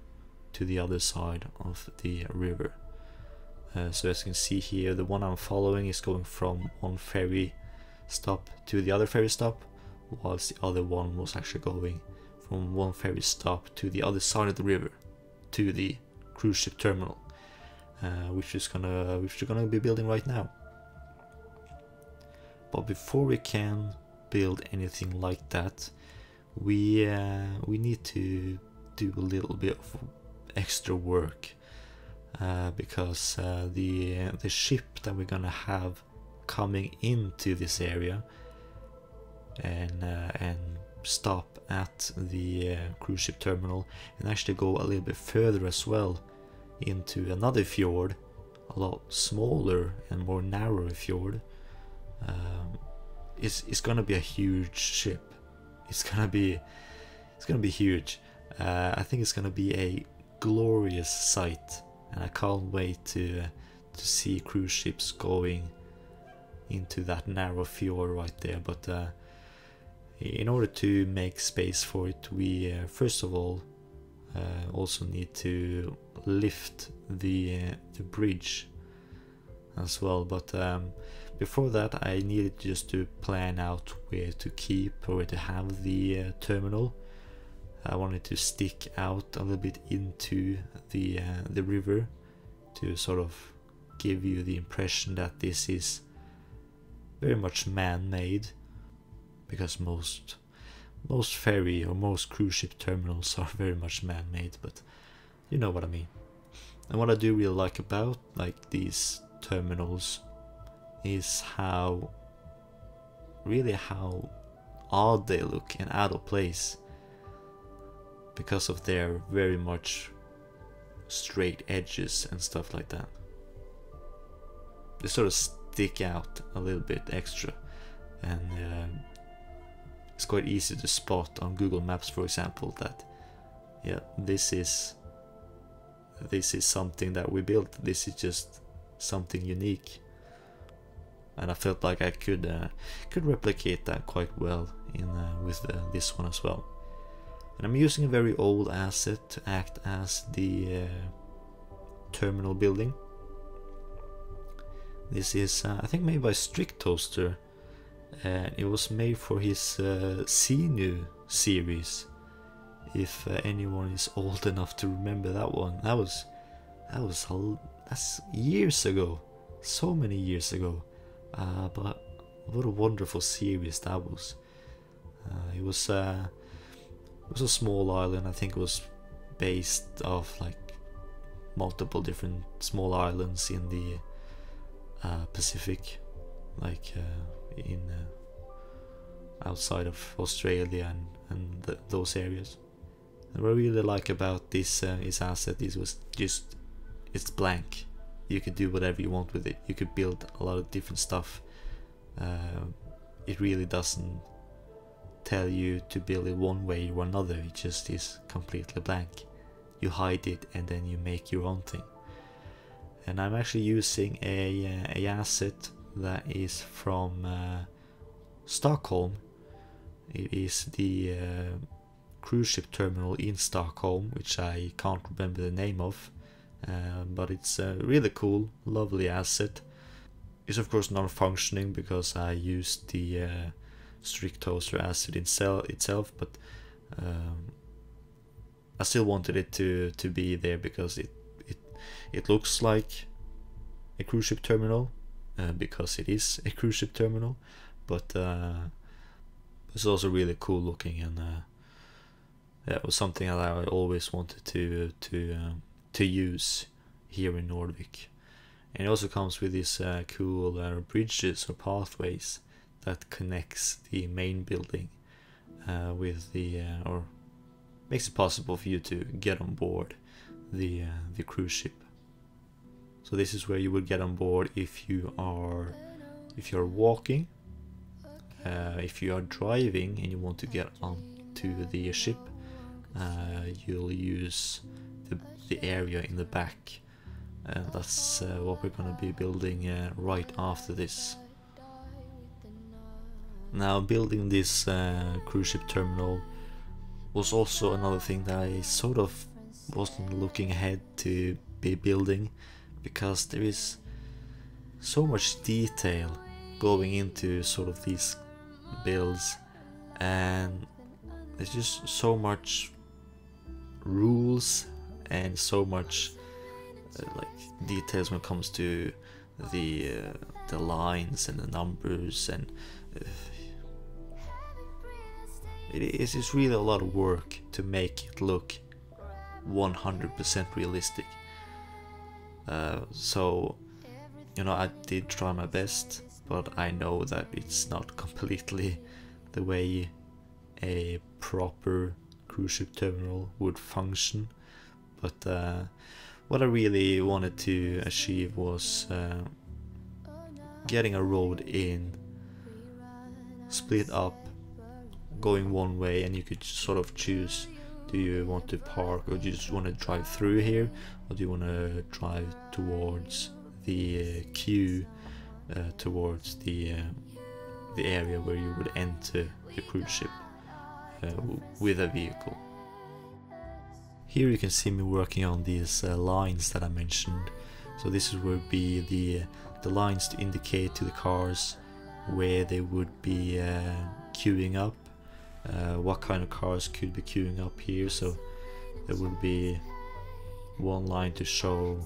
to the other side of the river. So as you can see here, the one I'm following is going from one ferry stop to the other ferry stop, whilst the other one was actually going from one ferry stop to the other side of the river to the cruise ship terminal, which we're gonna be building right now. But before we can build anything like that, we need to do a little bit of extra work, because the ship that we're gonna have coming into this area and stop at the cruise ship terminal, and actually go a little bit further as well into another fjord, a lot smaller and more narrow fjord. It's gonna be a huge ship. It's gonna be huge. I think it's gonna be a glorious sight, and I can't wait to see cruise ships going into that narrow fjord right there. But in order to make space for it, we first of all also need to lift the bridge as well. But before that, I needed just to plan out where to keep, or where to have the terminal. I wanted to stick out a little bit into the river to sort of give you the impression that this is very much man-made, because most ferry or most cruise ship terminals are very much man-made, but you know what I mean. And what I do really like about these terminals is how odd they look and out of place, because of their very much straight edges and stuff like that. They sort of stick out a little bit extra, and it's quite easy to spot on Google Maps, for example, that yeah, this is something that we built. This is just something unique, and I felt like I could replicate that quite well in with this one as well. And I'm using a very old asset to act as the terminal building. This is I think made by Strict Toaster, and it was made for his Sinu series. If anyone is old enough to remember that one, that's years ago, so many years ago. But what a wonderful series that was. It was a small island. I think it was based off like multiple different small islands in the Pacific, like in outside of Australia and those areas. And what I really like about this asset it's blank. You could do whatever you want with it. You could build a lot of different stuff. It really doesn't tell you to build it one way or another. It just is completely blank. You hide it and then you make your own thing. And I'm actually using a asset that is from Stockholm. It is the cruise ship terminal in Stockholm, which I can't remember the name of, but it's a really cool, lovely asset. It's of course not functioning because I used the Strict Toaster asset itself, but I still wanted it to be there because it looks like a cruise ship terminal, because it is a cruise ship terminal, but it's also really cool looking, and yeah, it was something that I always wanted to use here in Nordvik. And it also comes with these cool bridges or pathways that connects the main building with the or makes it possible for you to get on board the cruise ship. So this is where you would get on board if you're walking, if you are driving and you want to get onto the ship. You'll use the area in the back, and that's what we're going to be building right after this. Now, building this cruise ship terminal was also another thing that I sort of wasn't looking ahead to be building, because there is so much detail going into sort of these builds, and there's just so much rules and so much like details when it comes to the lines and the numbers, and it's just really a lot of work to make it look 100% realistic. So you know, I did try my best, but I know that it's not completely the way a proper cruise ship terminal would function. But what I really wanted to achieve was getting a road in, split up, going one way, and you could sort of choose, do you want to park, or do you just want to drive through here, or do you want to drive towards the queue, towards the area where you would enter the cruise ship with a vehicle. Here you can see me working on these lines that I mentioned. So this is where would be the lines to indicate to the cars where they would be queuing up, what kind of cars could be queuing up here. So there would be one line to show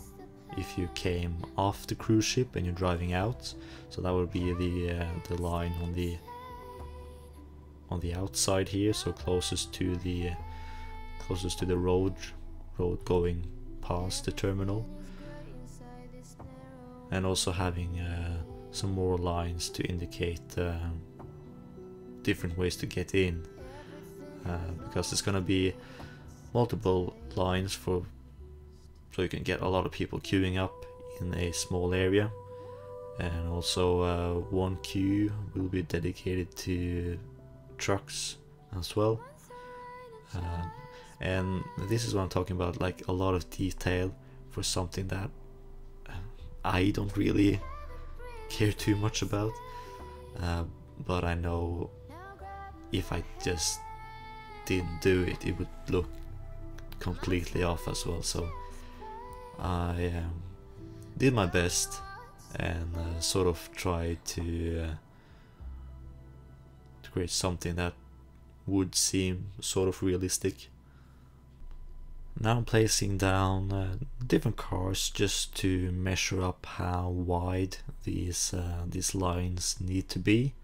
if you came off the cruise ship and you're driving out. So that would be the line on the outside here, so closest to the road going past the terminal. And also having some more lines to indicate different ways to get in, because there's gonna be multiple lines so you can get a lot of people queuing up in a small area. and also one queue will be dedicated to trucks as well. And this is what I'm talking about, like a lot of detail for something that I don't really care too much about, but I know if I just didn't do it, it would look completely off as well. So I did my best and sort of tried to create something that would seem sort of realistic. Now I'm placing down different cars just to measure up how wide these lines need to be.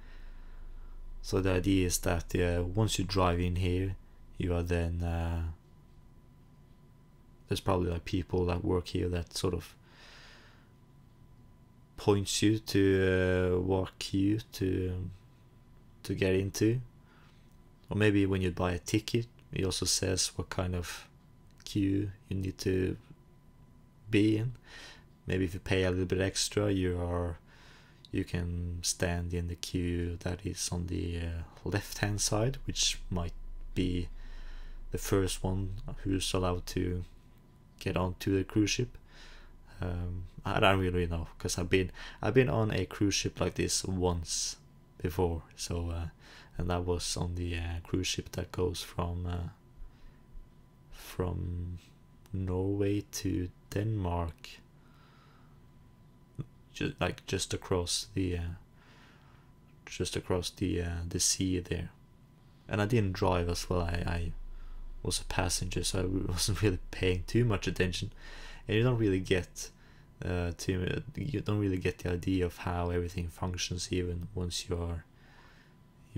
So the idea is that once you drive in here, you are then there's probably like people that work here that sort of points you to what queue to get into, or maybe when you buy a ticket, it also says what kind of queue you need to be in. Maybe if you pay a little bit extra, you can stand in the queue that is on the left hand side, which might be the first one who's allowed to get onto the cruise ship. I don't really know, because I've been on a cruise ship like this once before, so and that was on the cruise ship that goes from Norway to Denmark, just across the sea there. And I didn't drive as well. I was a passenger, so I wasn't really paying too much attention, and you don't really get the idea of how everything functions even once you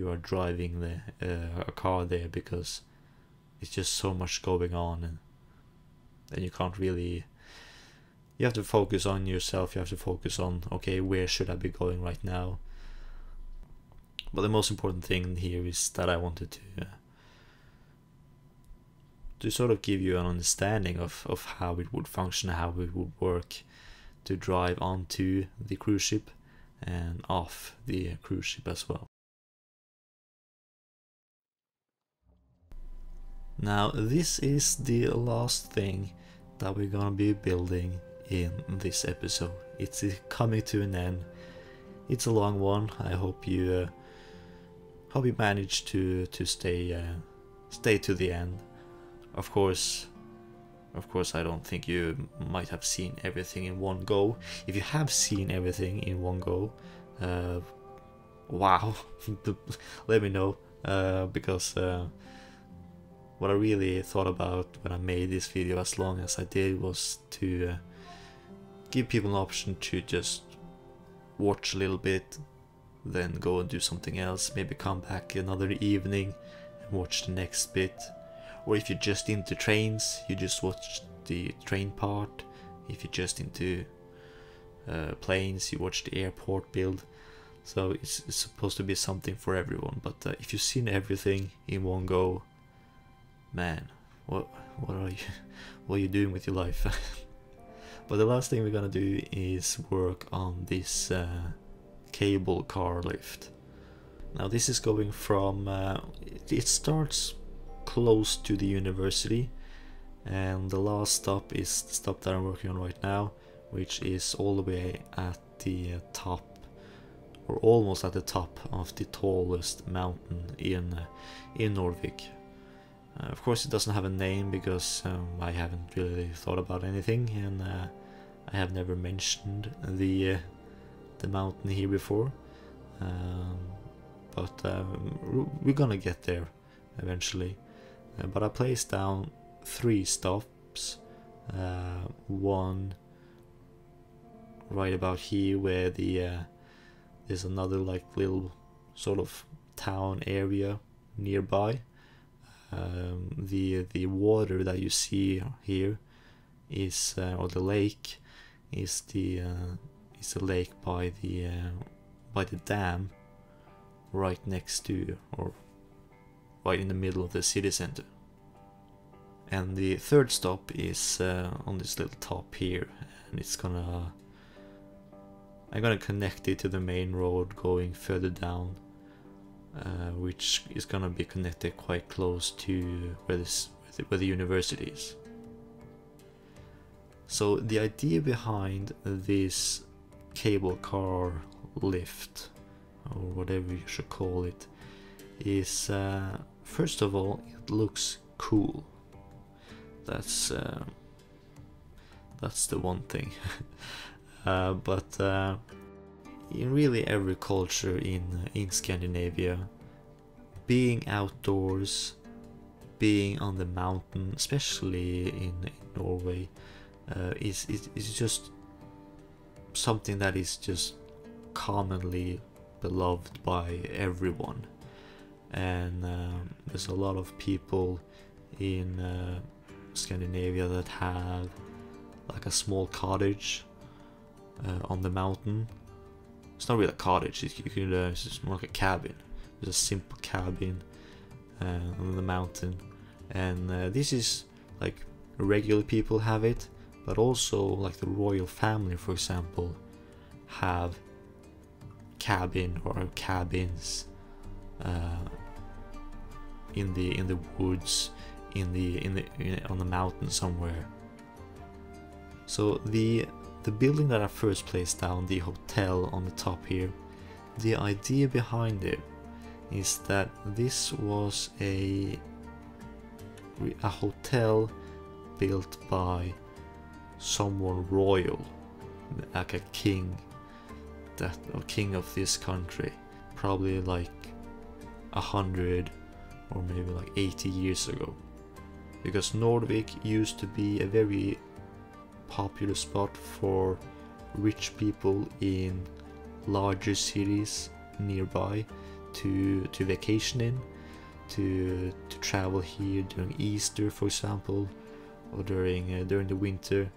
are driving a car there, because it's just so much going on, and you can't really. You have to focus on yourself. You have to focus on, okay, where should I be going right now? But the most important thing here is that I wanted to sort of give you an understanding of how it would function, how it would work to drive onto the cruise ship and off the cruise ship as well. Now this is the last thing that we're gonna be building in this episode. It's coming to an end. It's a long one. I hope you manage to stay to the end. Of course, I don't think you might have seen everything in one go. If you have seen everything in one go, wow, let me know, because what I really thought about when I made this video as long as I did was to give people an option to just watch a little bit, then go and do something else, maybe come back another evening and watch the next bit. Or if you're just into trains, you just watch the train part. If you're just into planes, you watch the airport build. So it's supposed to be something for everyone. But if you've seen everything in one go, man, what are you doing with your life? But the last thing we're gonna do is work on this cable car lift. Now this is going from it starts close to the university, and the last stop is the stop that I'm working on right now, which is all the way at the top, or almost at the top of the tallest mountain in Nordvik. Of course it doesn't have a name because I haven't really thought about anything, and I have never mentioned the mountain here before, but we're gonna get there eventually. But I placed down 3 stops, one right about here where there's another like little sort of town area nearby. The water that you see here is or the lake is the lake by the dam right next to, or right in the middle of the city center. And the 3rd stop is on this little top here, and it's gonna I'm gonna connect it to the main road going further down, which is gonna be connected quite close to where the university is. So the idea behind this cable car lift, or whatever you should call it, is first of all, it looks cool. That's the one thing. But in really every culture in Scandinavia, being outdoors, being on the mountain, especially in Norway, is just something that is just commonly beloved by everyone. And there's a lot of people in Scandinavia that have like a small cottage on the mountain. It's not really a cottage, it's just more like a cabin. It's a simple cabin on the mountain, and this is like regular people have it, but also like the royal family, for example, have cabin or cabins in the woods, on the mountain somewhere. So the building that I first placed down, the hotel on the top here, the idea behind it is that this was a hotel built by someone royal, like a king, king of this country, probably like 100 or maybe like 80 years ago, because Nordvik used to be a very popular spot for rich people in larger cities nearby to vacation in, to travel here during Easter, for example, or during the winter,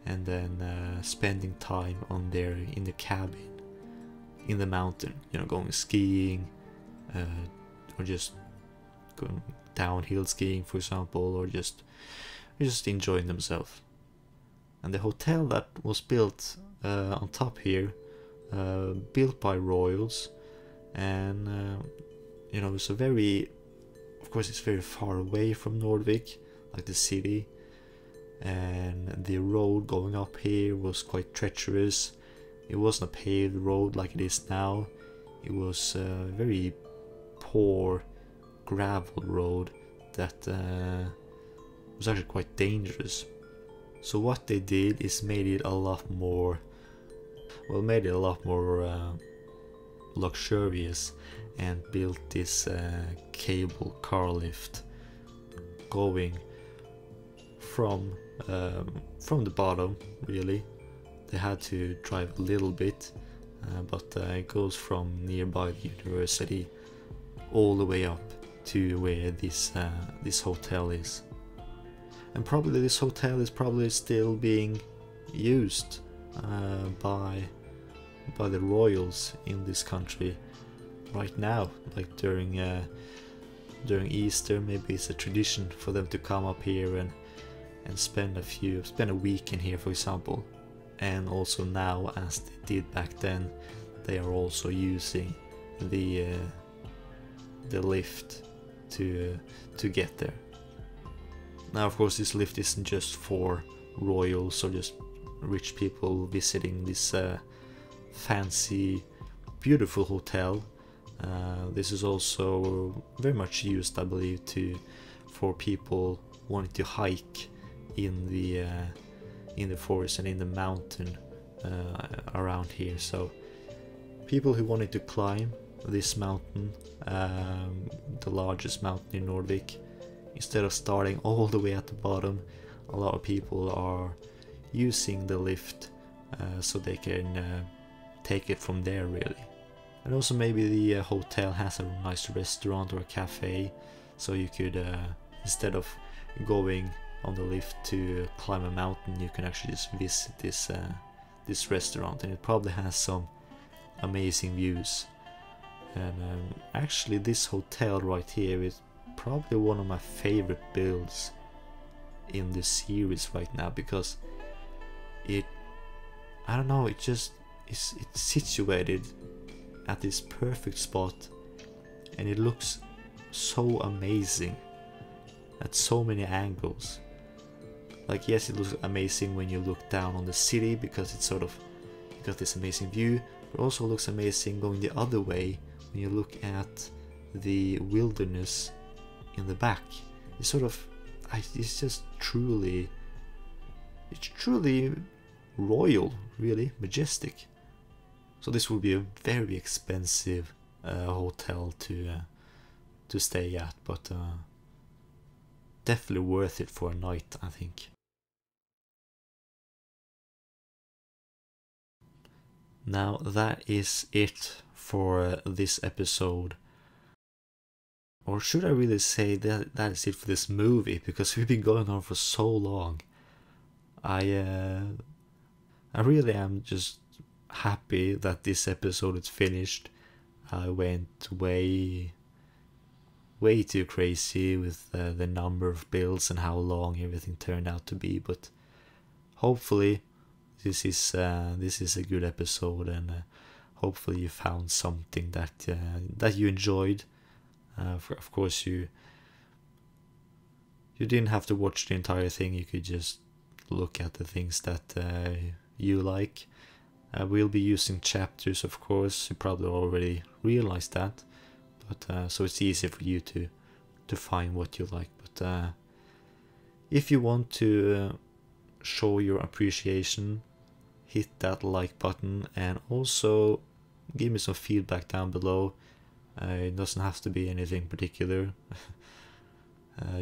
and then spending time in the cabin in the mountain, going skiing, or just going downhill skiing, for example, or just enjoying themselves. And the hotel that was built on top here, built by royals, and it's of course it's very far away from Nordvik, like the city, and the road going up here was quite treacherous. It wasn't a paved road like it is now. It was a very poor gravel road that was actually quite dangerous. So what they did is made it a lot more luxurious, and built this cable car lift going from the bottom. Really, they had to drive a little bit, but it goes from nearby the university all the way up to where this hotel is. And probably this hotel is probably still being used by the royals in this country right now. Like during Easter, maybe it's a tradition for them to come up here and spend a week in here, for example. And also now, as they did back then, they are also using the lift to get there. Now, of course, this lift isn't just for royals or just rich people visiting this fancy, beautiful hotel. This is also very much used, I believe, for people wanting to hike in the forest and in the mountain around here. So people who wanted to climb this mountain, the largest mountain in Nordvik, instead of starting all the way at the bottom, a lot of people are using the lift so they can take it from there, really. And also maybe the hotel has a nice restaurant or a cafe, so you could instead of going on the lift to climb a mountain, you can actually just visit this restaurant, and it probably has some amazing views. And actually this hotel right here is probably one of my favorite builds in the series right now, because it it's situated at this perfect spot, and it looks so amazing at so many angles. Like, yes, it looks amazing when you look down on the city because it's sort of, you got this amazing view, but it also looks amazing going the other way when you look at the wilderness in the back. It's sort of, it's just truly, it's truly royal, really majestic. So this will be a very expensive hotel to stay at, but definitely worth it for a night, I think. Now that is it for this episode. Or should I really say that is it for this movie, because we've been going on for so long. I really am just happy that this episode is finished. I went way too crazy with the number of builds and how long everything turned out to be, but hopefully this is a good episode, and hopefully you found something that you enjoyed. Of course, you didn't have to watch the entire thing. You could just look at the things that you like. We'll be using chapters, of course. You probably already realized that, but so it's easy for you to find what you like. But if you want to show your appreciation, hit that like button, and also give me some feedback down below. It doesn't have to be anything particular.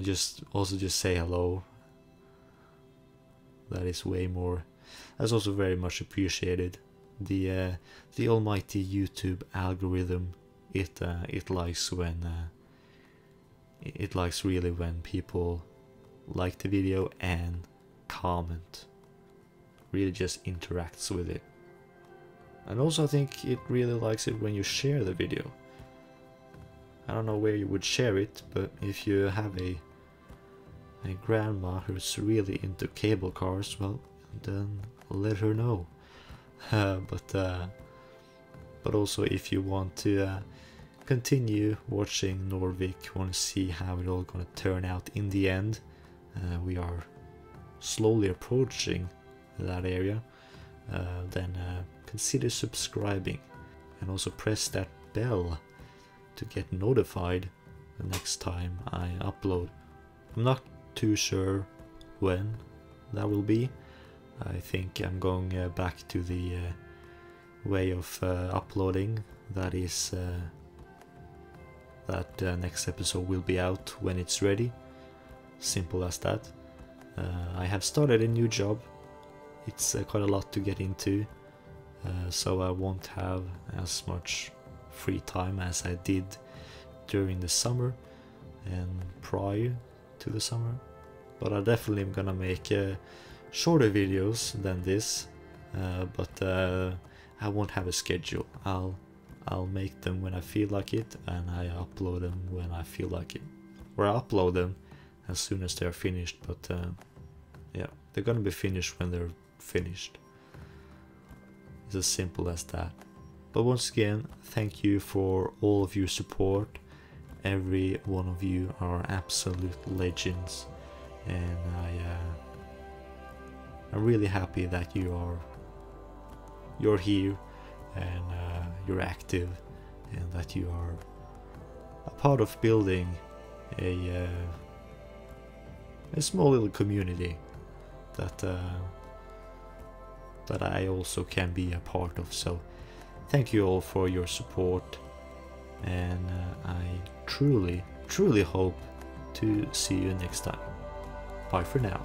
Just say hello. That is way more. That's also very much appreciated. The almighty YouTube algorithm, it likes really when people like the video and comment. Really just interacts with it. And also I think it really likes it when you share the video. I don't know where you would share it, but if you have a grandma who's really into cable cars, well, then let her know. But also if you want to continue watching Nordvik, want to see how it all gonna turn out in the end, we are slowly approaching that area, then consider subscribing, and also press that bell to get notified the next time I upload. I'm not too sure when that will be. I think I'm going back to the way of uploading. That is that next episode will be out when it's ready. Simple as that. I have started a new job. It's quite a lot to get into, so I won't have as much free time as I did during the summer and prior to the summer. But I definitely am gonna make shorter videos than this, but I won't have a schedule. I'll make them when I feel like it, and I upload them when I feel like it, or I upload them as soon as they're finished. But yeah, they're gonna be finished when they're finished. It's as simple as that. But once again, thank you for all of your support. Every one of you are absolute legends, and I'm really happy that you're here, and you're active, and that you are a part of building a small little community that I also can be a part of. So thank you all for your support, and I truly hope to see you next time. Bye for now.